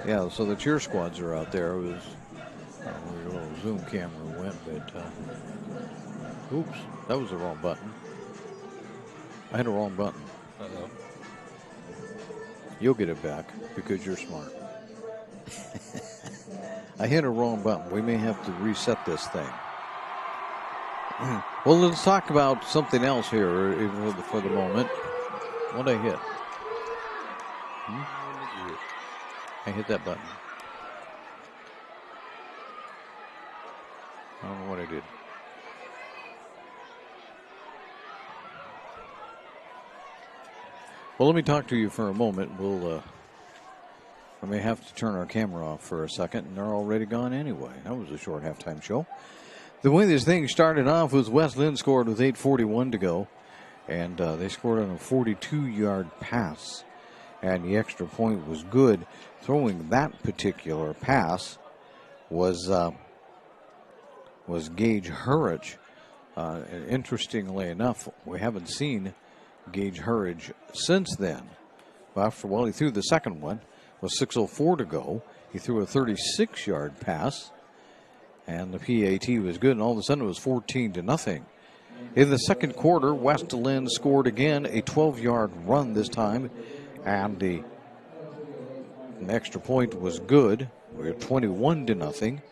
Speaker 1: yeah, so the cheer squads are out there. It was where your little zoom camera went, but oops, that was the wrong button. I had a wrong button.
Speaker 21: Uh-oh.
Speaker 1: You'll get it back because you're smart. I hit a wrong button. We may have to reset this thing. Well, let's talk about something else here for the moment. What I hit? I hit that button. I don't know what I did. Well, let me talk to you for a moment. I may have to turn our camera off for a second, and they're already gone anyway. That was a short halftime show. The way this thing started off was West Linn scored with 8:41 to go, and they scored on a 42-yard pass, and the extra point was good. Throwing that particular pass was Gage Hurridge. Interestingly enough, we haven't seen Gage Hurridge since then. Well, he threw the second one with 6:04 to go. He threw a 36-yard pass, and the PAT was good, and all of a sudden it was 14-0. In the second quarter, West Linn scored again, a 12-yard run this time, and the extra point was good. We were 21-0.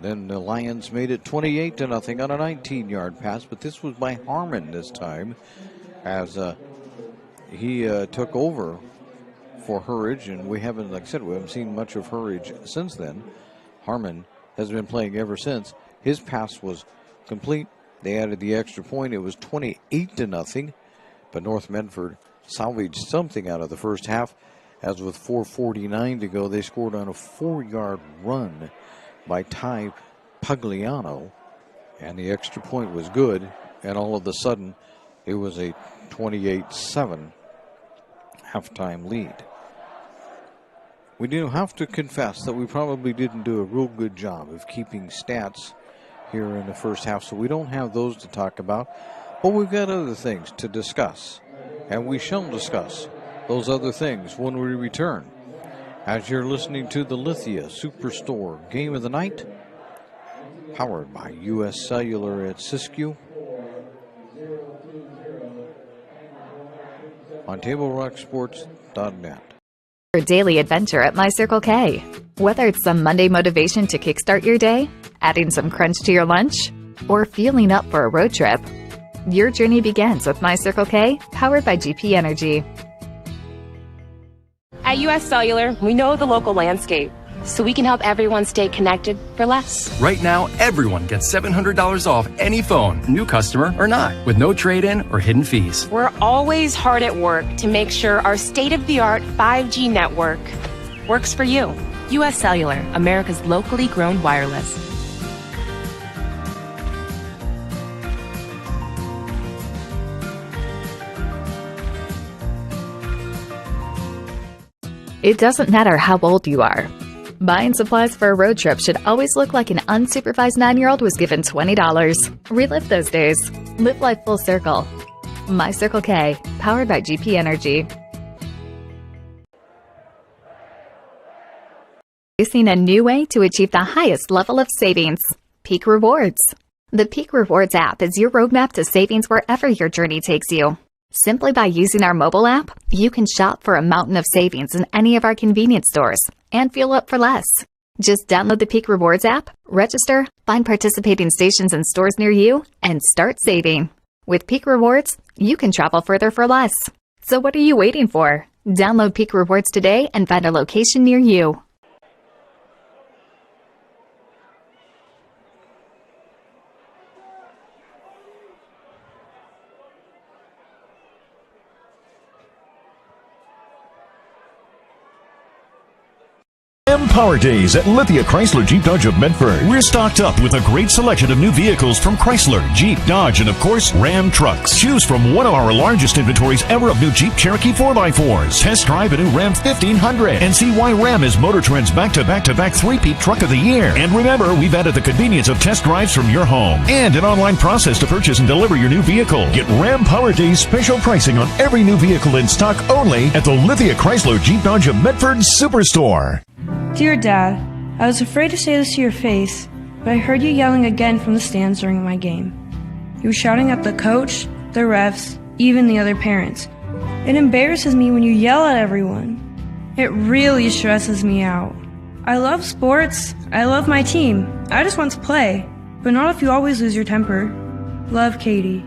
Speaker 1: Then the Lions made it 28-0 on a 19-yard pass, but this was by Harmon this time, as he took over for Hurridge, and we haven't, like I said, we haven't seen much of Hurridge since then. Harmon has been playing ever since. His pass was complete. They added the extra point. It was 28-0, but North Medford salvaged something out of the first half, as with 4:49 to go, they scored on a 4-yard run by Ty Pagliano, and the extra point was good, and all of a sudden it was a 28-7 halftime lead. We do have to confess that we probably didn't do a real good job of keeping stats here in the first half, so we don't have those to talk about, but we've got other things to discuss, and we shall discuss those other things when we return, as you're listening to the Lithia Superstore Game of the Night, powered by U.S. Cellular at Siskiyou, on TableRockSports.net.
Speaker 2: Your daily adventure at My Circle K. Whether it's some Monday motivation to kickstart your day, adding some crunch to your lunch, or fueling up for a road trip. Your journey begins with My Circle K, powered by GP Energy.
Speaker 3: At US Cellular, we know the local landscape, so we can help everyone stay connected for less.
Speaker 4: Right now, everyone gets $700 off any phone, new customer or not, with no trade-in or hidden fees.
Speaker 3: We're always hard at work to make sure our state-of-the-art 5G network works for you. US Cellular, America's locally grown wireless.
Speaker 2: It doesn't matter how old you are. Buying supplies for a road trip should always look like an unsupervised 9-year-old was given $20. Relive those days. Live life full circle. My Circle K, powered by GP Energy. Introducing a new way to achieve the highest level of savings. Peak Rewards. The Peak Rewards app is your roadmap to savings wherever your journey takes you. Simply by using our mobile app, you can shop for a mountain of savings in any of our convenience stores and fuel up for less. Just download the Peak Rewards app, register, find participating stations and stores near you, and start saving. With Peak Rewards, you can travel further for less. So what are you waiting for? Download Peak Rewards today and find a location near you.
Speaker 5: Power Days at Lithia Chrysler Jeep Dodge of Medford. We're stocked up with a great selection of new vehicles from Chrysler, Jeep, Dodge, and of course, Ram trucks. Choose from one of our largest inventories ever of new Jeep Cherokee 4x4s. Test drive a new Ram 1500 and see why Ram is Motor Trend's back-to-back three-peat truck of the year. And remember, we've added the convenience of test drives from your home and an online process to purchase and deliver your new vehicle. Get Ram Power Days special pricing on every new vehicle in stock only at the Lithia Chrysler Jeep Dodge of Medford Superstore.
Speaker 6: Dear Dad, I was afraid to say this to your face, but I heard you yelling again from the stands during my game. You were shouting at the coach, the refs, even the other parents. It embarrasses me when you yell at everyone. It really stresses me out. I love sports, I love my team, I just want to play, but not if you always lose your temper. Love, Katie.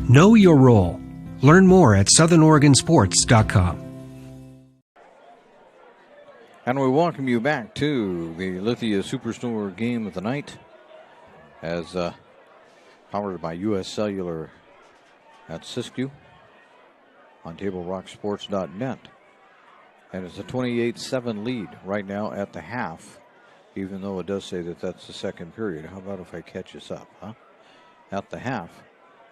Speaker 7: Know your role. Learn more at southernoregonsports.com.
Speaker 1: And we welcome you back to the Lithia Superstore game of the night as powered by US Cellular at Siskiyou on TableRockSports.net. And it's a 28-7 lead right now at the half, even though it does say that that's the second period. How about if I catch us up, huh? At the half,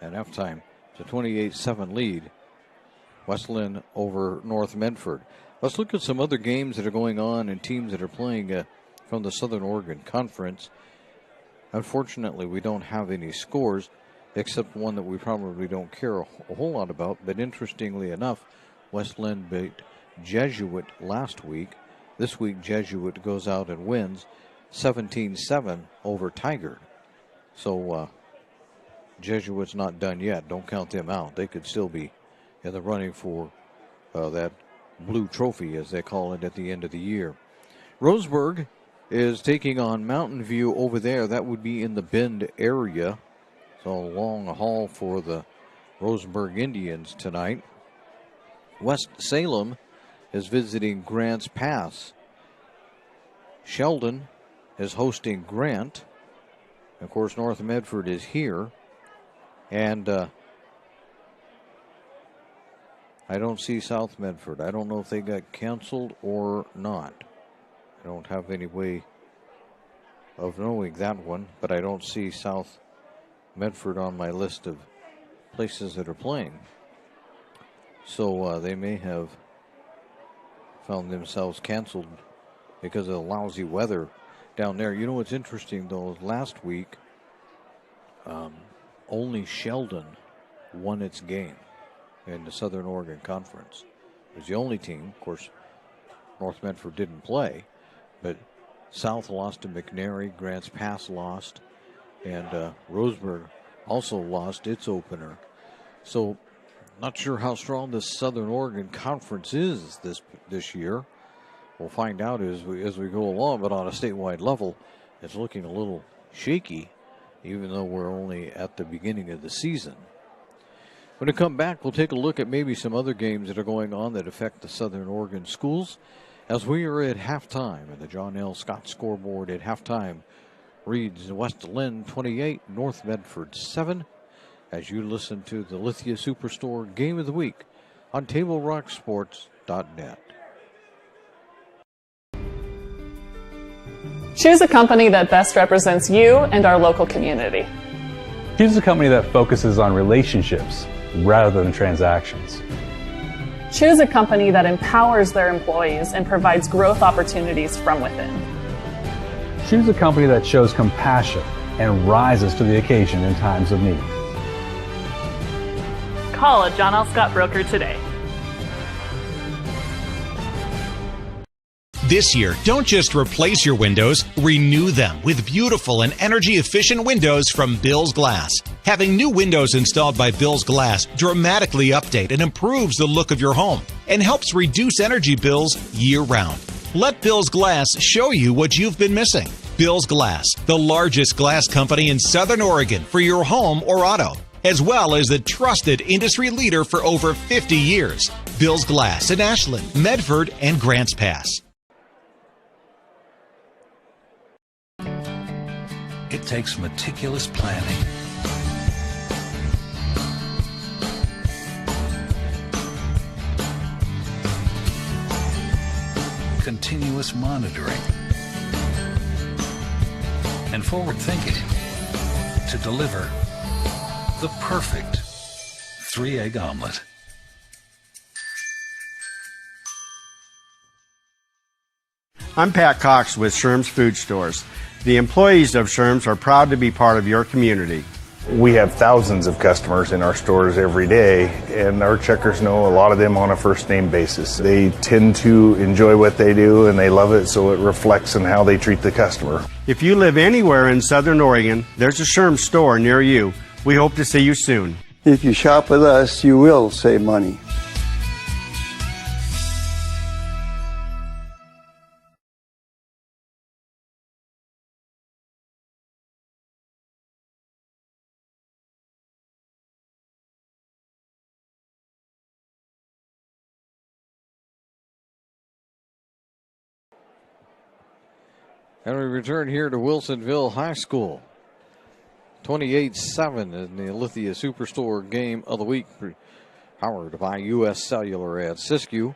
Speaker 1: at halftime, it's a 28-7 lead. West Linn over North Medford. Let's look at some other games that are going on and teams that are playing from the Southern Oregon Conference. Unfortunately, we don't have any scores except one that we probably don't care a whole lot about. But interestingly enough, West Linn beat Jesuit last week. This week, Jesuit goes out and wins 17-7 over Tigard. So Jesuit's not done yet. Don't count them out. They could still be in the running for that blue trophy, as they call it, at the end of the year. Roseburg is taking on Mountain View over there. That would be in the Bend area. So a long haul for the Roseburg Indians tonight. West Salem is visiting Grants Pass. Sheldon is hosting Grant. Of course, North Medford is here. And I don't see South Medford. I don't know if they got canceled or not. I don't have any way of knowing that one, but I don't see South Medford on my list of places that are playing. So they may have found themselves canceled because of the lousy weather down there. You know what's interesting, though, is last week only Sheldon won its game in the Southern Oregon Conference. It was the only team. Of course, North Medford didn't play, but South lost to McNary, Grants Pass lost, and Roseburg also lost its opener. So, not sure how strong the Southern Oregon Conference is this year. We'll find out as we go along, but on a statewide level, It's looking a little shaky, even though we're only at the beginning of the season. When we come back, we'll take a look at maybe some other games that are going on that affect the Southern Oregon schools as we are at halftime. And the John L. Scott scoreboard at halftime reads West Linn 28, North Medford 7, as you listen to the Lithia Superstore Game of the Week on TableRockSports.net.
Speaker 8: Choose a company that best represents you and our local community.
Speaker 9: Choose a company that focuses on relationships rather than transactions.
Speaker 8: Choose a company that empowers their employees and provides growth opportunities from within.
Speaker 9: Choose a company that shows compassion and rises to the occasion in times of need.
Speaker 8: Call a John L. Scott broker today.
Speaker 10: This year, don't just replace your windows, renew them with beautiful and energy-efficient windows from Bill's Glass. Having new windows installed by Bill's Glass dramatically update and improves the look of your home and helps reduce energy bills year-round. Let Bill's Glass show you what you've been missing. Bill's Glass, the largest glass company in Southern Oregon for your home or auto, as well as the trusted industry leader for over 50 years. Bill's Glass in Ashland, Medford, and Grants Pass.
Speaker 11: It takes meticulous planning, continuous monitoring, and forward thinking to deliver the perfect 3-egg omelet.
Speaker 12: I'm Pat Cox with Sherm's Food Stores. The employees of Sherm's are proud to be part of your community.
Speaker 13: We have thousands of customers in our stores every day, and our checkers know a lot of them on a first name basis. They tend to enjoy what they do and they love it, so it reflects in how they treat the customer.
Speaker 12: If you live anywhere in Southern Oregon, there's a Sherm's store near you. We hope to see you soon.
Speaker 14: If you shop with us, you will save money.
Speaker 1: And we return here to Wilsonville High School. 28-7 in the Lithia Superstore Game of the Week, powered by U.S. Cellular at Siskiyou.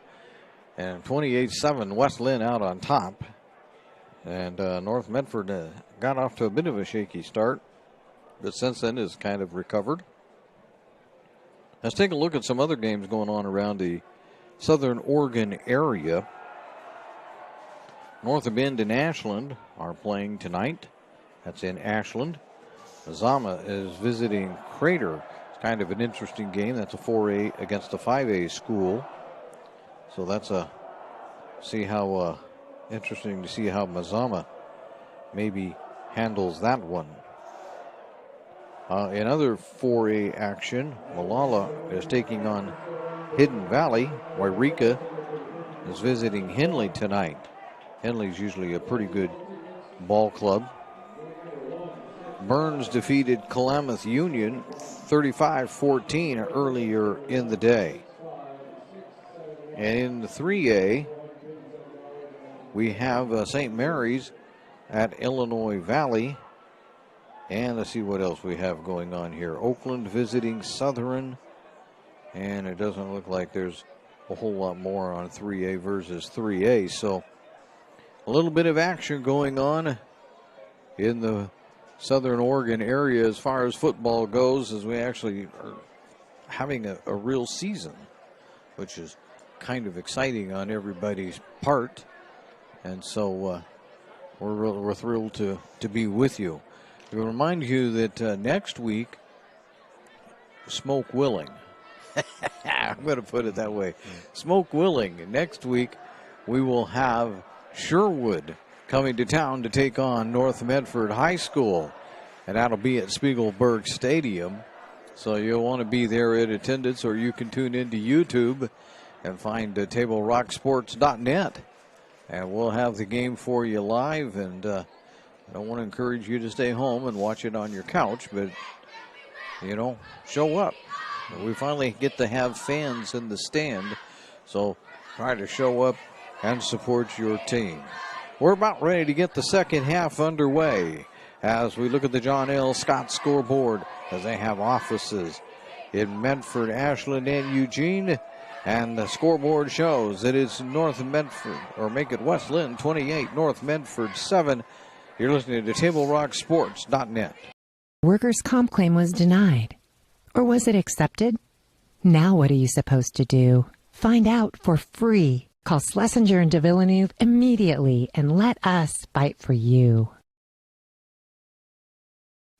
Speaker 1: And 28-7, West Linn out on top. And North Medford got off to a bit of a shaky start, but since then has kind of recovered. Let's take a look at some other games going on around the Southern Oregon area. North Bend and Ashland are playing tonight. That's in Ashland. Mazama is visiting Crater. It's kind of an interesting game. That's a 4A against a 5A school. So that's interesting to see how Mazama maybe handles that one. In other 4A action, Malala is taking on Hidden Valley. Wairika is visiting Henley tonight. Henley's usually a pretty good ball club. Burns defeated Klamath Union 35-14 earlier in the day. And in the 3A, we have St. Mary's at Illinois Valley. And let's see what else we have going on here. Oakland visiting Southern. And it doesn't look like there's a whole lot more on 3A versus 3A. So a little bit of action going on in the Southern Oregon area as far as football goes, as we actually are having a real season, which is kind of exciting on everybody's part. And so we're thrilled to be with you. We remind you that next week, Smoke Willing. I'm going to put it that way. Smoke Willing. Next week, we will have Sherwood coming to town to take on North Medford High School. And that'll be at Spiegelberg Stadium. So you'll want to be there in attendance, or you can tune into YouTube and find TableRockSports.net. And we'll have the game for you live. And I don't want to encourage you to stay home and watch it on your couch, but, you know, show up. We finally get to have fans in the stand, so try to show up and support your team. We're about ready to get the second half underway as we look at the John L. Scott scoreboard, as they have offices in Medford, Ashland, and Eugene. And the scoreboard shows that it's North Medford, or make it West Linn 28, North Medford 7. You're listening to TableRockSports.net.
Speaker 15: Workers' comp claim was denied. Or was it accepted? Now what are you supposed to do? Find out for free. Call Schlesinger and de Villeneuve immediately and let us fight for you.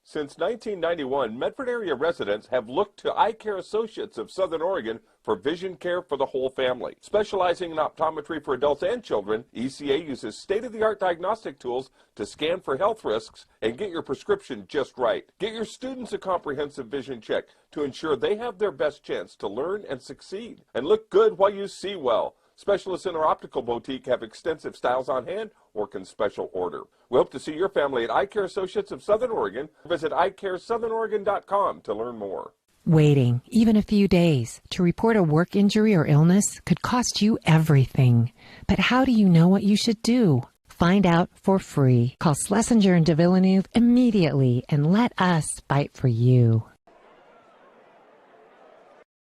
Speaker 16: Since 1991, Medford area residents have looked to Eye Care Associates of Southern Oregon for vision care for the whole family. Specializing in optometry for adults and children, ECA uses state-of-the-art diagnostic tools to scan for health risks and get your prescription just right. Get your students a comprehensive vision check to ensure they have their best chance to learn and succeed. And look good while you see well. Specialists in our optical boutique have extensive styles on hand or can special order. We hope to see your family at Eye Care Associates of Southern Oregon. Visit eyecaresouthern.oregon.com to learn more.
Speaker 15: Waiting, even a few days, to report a work injury or illness could cost you everything. But how do you know what you should do? Find out for free. Call Schlesinger and de Villeneuve immediately and let us fight for you.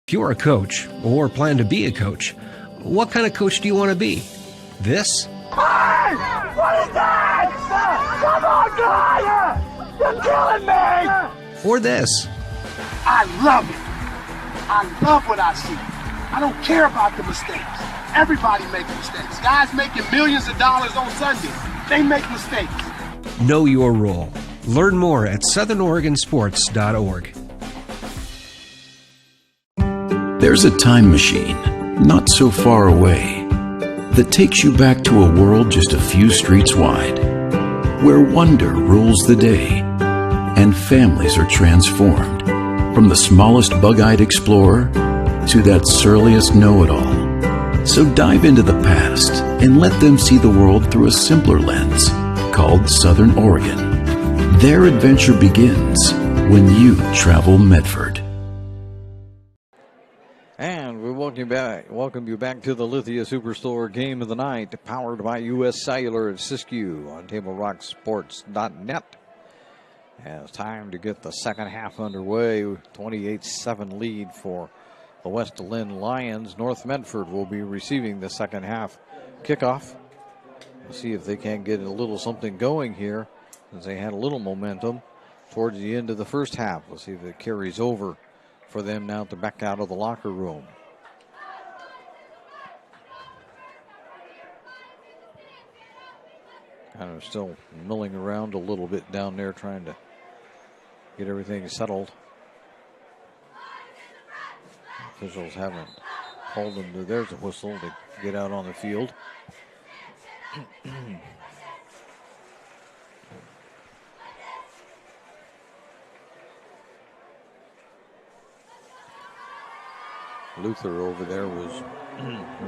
Speaker 7: If you're a coach or plan to be a coach, what kind of coach do you want to be? This?
Speaker 17: Hey! What is that? Come on, guy! You're killing me!
Speaker 7: Or this?
Speaker 17: I love it. I love what I see. I don't care about the mistakes. Everybody makes mistakes. Guys making millions of dollars on Sunday, they make mistakes.
Speaker 7: Know your role. Learn more at southernoregonsports.org.
Speaker 18: There's a time machine not so far away that takes you back to a world just a few streets wide, where wonder rules the day and families are transformed, from the smallest bug-eyed explorer to that surliest know-it-all. So dive into the past and let them see the world through a simpler lens called Southern Oregon. Their adventure begins when you travel Medford.
Speaker 1: And we welcome you back to the Lithia Superstore Game of the Night, powered by U.S. Cellular at Siskiyou on TableRockSports.net. It's time to get the second half underway. 28-7 lead for the West Linn Lions. North Medford will be receiving the second half kickoff. We'll see if they can get a little something going here, as they had a little momentum towards the end of the first half. We'll see if it carries over for them now to back out of the locker room. Kind of still milling around a little bit down there, trying to get everything settled. Officials haven't called them to, there's a whistle to get out on the field. Luther over there was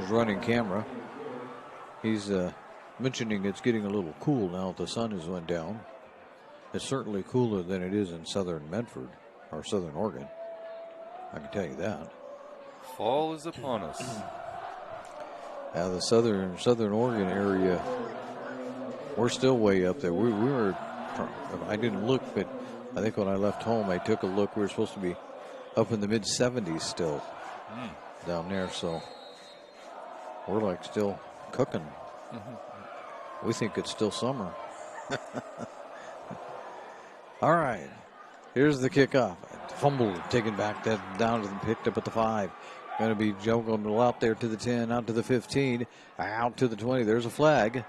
Speaker 1: running camera. He's mentioning it's getting a little cool now that the sun has went down. It's certainly cooler than it is in southern Medford, or southern Oregon. I can tell you that.
Speaker 21: Fall is upon us.
Speaker 1: The southern Oregon area, we're still way up there. We were, I didn't look, but I think when I left home, I took a look. We were supposed to be up in the mid-70s still down there, so we're like still cooking. We think it's still summer. All right, here's the kickoff. Fumble taken back, down to the, picked up at the 5. Going to be jumping out there to the 10, out to the 15, out to the 20. There's a flag,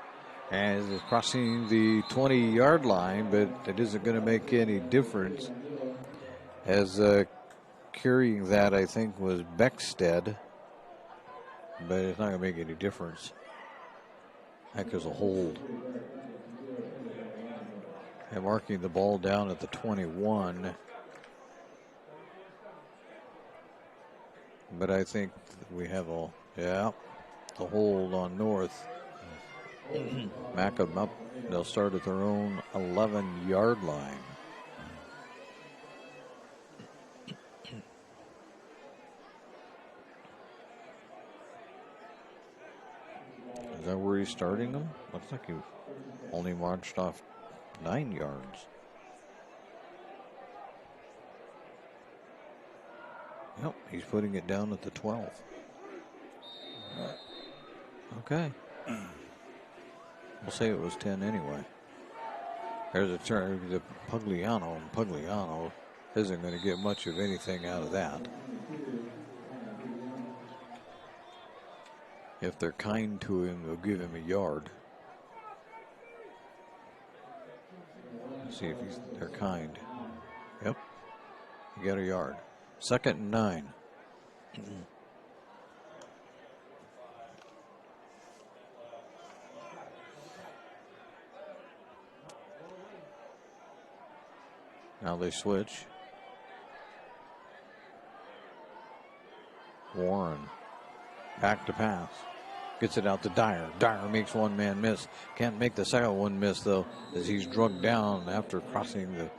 Speaker 1: and it's crossing the 20-yard line, but it isn't going to make any difference. As carrying that, I think, was Beckstead, but it's not going to make any difference. Heck, there's a hold. And marking the ball down at the 21. But I think we have the hold on North. Back them up They'll start at their own 11-yard line. Is that where he's starting them? Looks like he only marched off 9 yards. Yep, he's putting it down at the 12. Okay. We'll say it was 10 anyway. There's a turn to Pugliano, and Pugliano isn't going to get much of anything out of that. If they're kind to him, they'll give him a yard. Let's see if they're kind. Yep. You got a yard. 2nd and 9. Now they switch. Warren back to pass. Gets it out to Dyer. Dyer makes one man miss. Can't make the second one miss, though, as he's drugged down after crossing the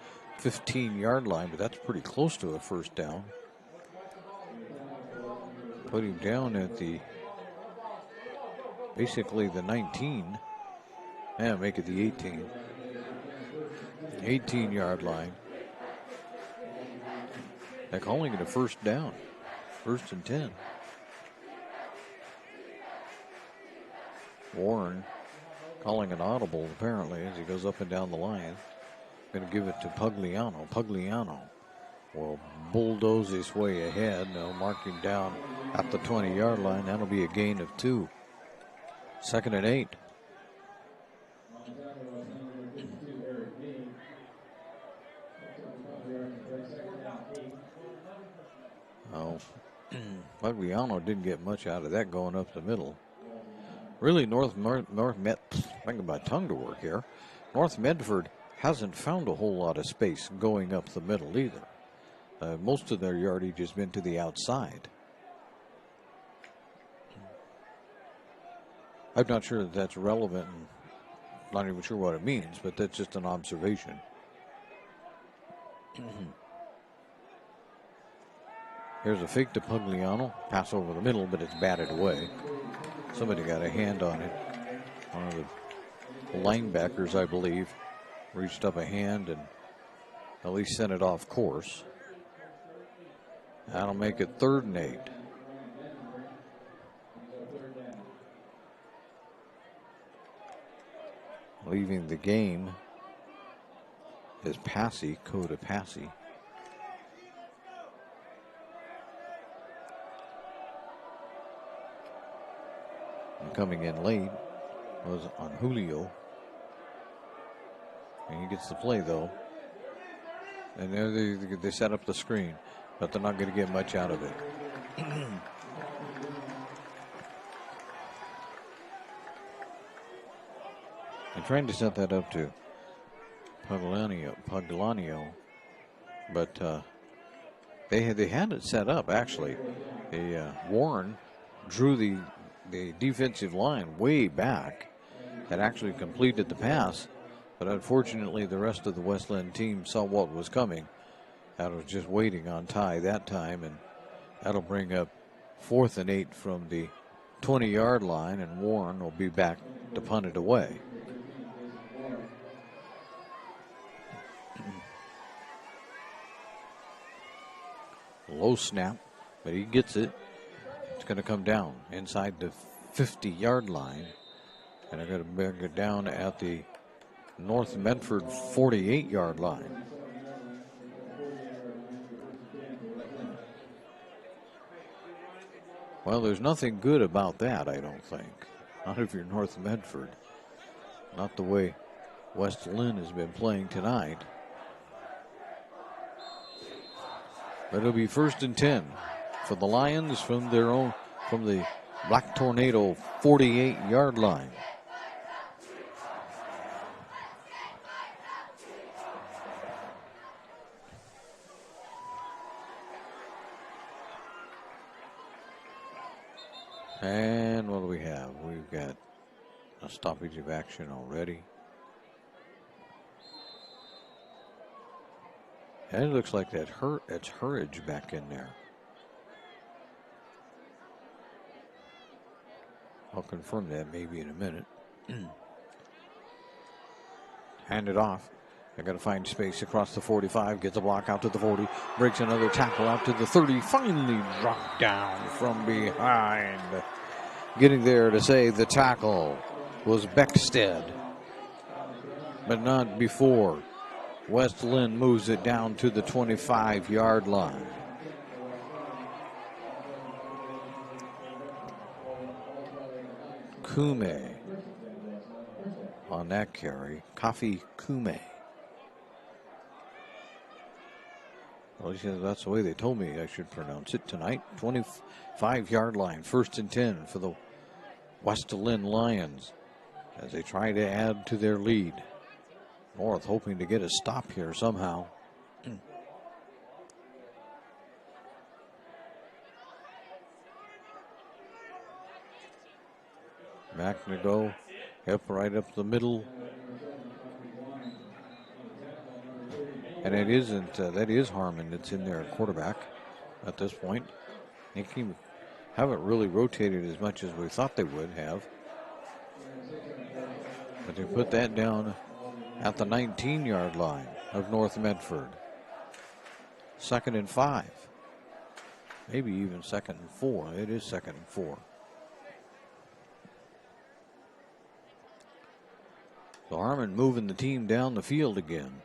Speaker 1: 15-yard line, but that's pretty close to a first down. Put him down at basically the 19. And make it the 18. 18-yard line. They're calling it a first down. 1st and 10. Warren calling an audible apparently as he goes up and down the line. Going to give it to Pugliano. Pugliano will bulldoze his way ahead. They'll mark him down at the 20-yard line. That'll be a gain of 2. 2nd and 8. Oh, Pugliano didn't get much out of that going up the middle. Really, North Medford hasn't found a whole lot of space going up the middle either. Most of their yardage has been to the outside. I'm not sure that that's relevant, and not even sure what it means, but that's just an observation. Here's a fake to Pugliano. Pass over the middle, but it's batted away. Somebody got a hand on it. One of the linebackers, I believe, reached up a hand and at least sent it off course. That'll make it 3rd and 8. Leaving the game is Passy, Coda Passy. And coming in late was on Julio. And he gets the play though. And there they set up the screen, but they're not going to get much out of it. They're trying to set that up to Pugliano, but they had it set up actually. Warren drew the defensive line way back, had actually completed the pass, but unfortunately the rest of the West Linn team saw what was coming. That was just waiting on Ty that time, and that'll bring up 4th and 8 from the 20-yard line, and Warren will be back to punt it away. Low snap, but he gets it. It's going to come down inside the 50-yard line, and they're going to bring it down at the North Medford 48-yard line. Well, there's nothing good about that, I don't think. Not if you're North Medford. Not the way West Linn has been playing tonight. But it'll be 1st and 10 for the Lions from the Black Tornado 48-yard line. And what do we have? We've got a stoppage of action already. And it looks like that's Hurridge back in there. I'll confirm that maybe in a minute. Hand it off. They're going to find space across the 45. Gets a block out to the 40. Breaks another tackle out to the 30. Finally dropped down from behind. Getting there to save the tackle was Beckstead. But not before. West Linn moves it down to the 25-yard line. Kume on that carry. Kofi Kume. Well, that's the way they told me I should pronounce it tonight. 25-yard line, 1st and 10 for the West Linn Lions as they try to add to their lead. North hoping to get a stop here somehow. McNago, right up the middle. And it isn't, that is Harmon that's in there, quarterback at this point. They haven't really rotated as much as we thought they would have. But they put that down at the 19-yard line of North Medford. 2nd and 5. Maybe even 2nd and 4. It is 2nd and 4. So Harmon moving the team down the field again.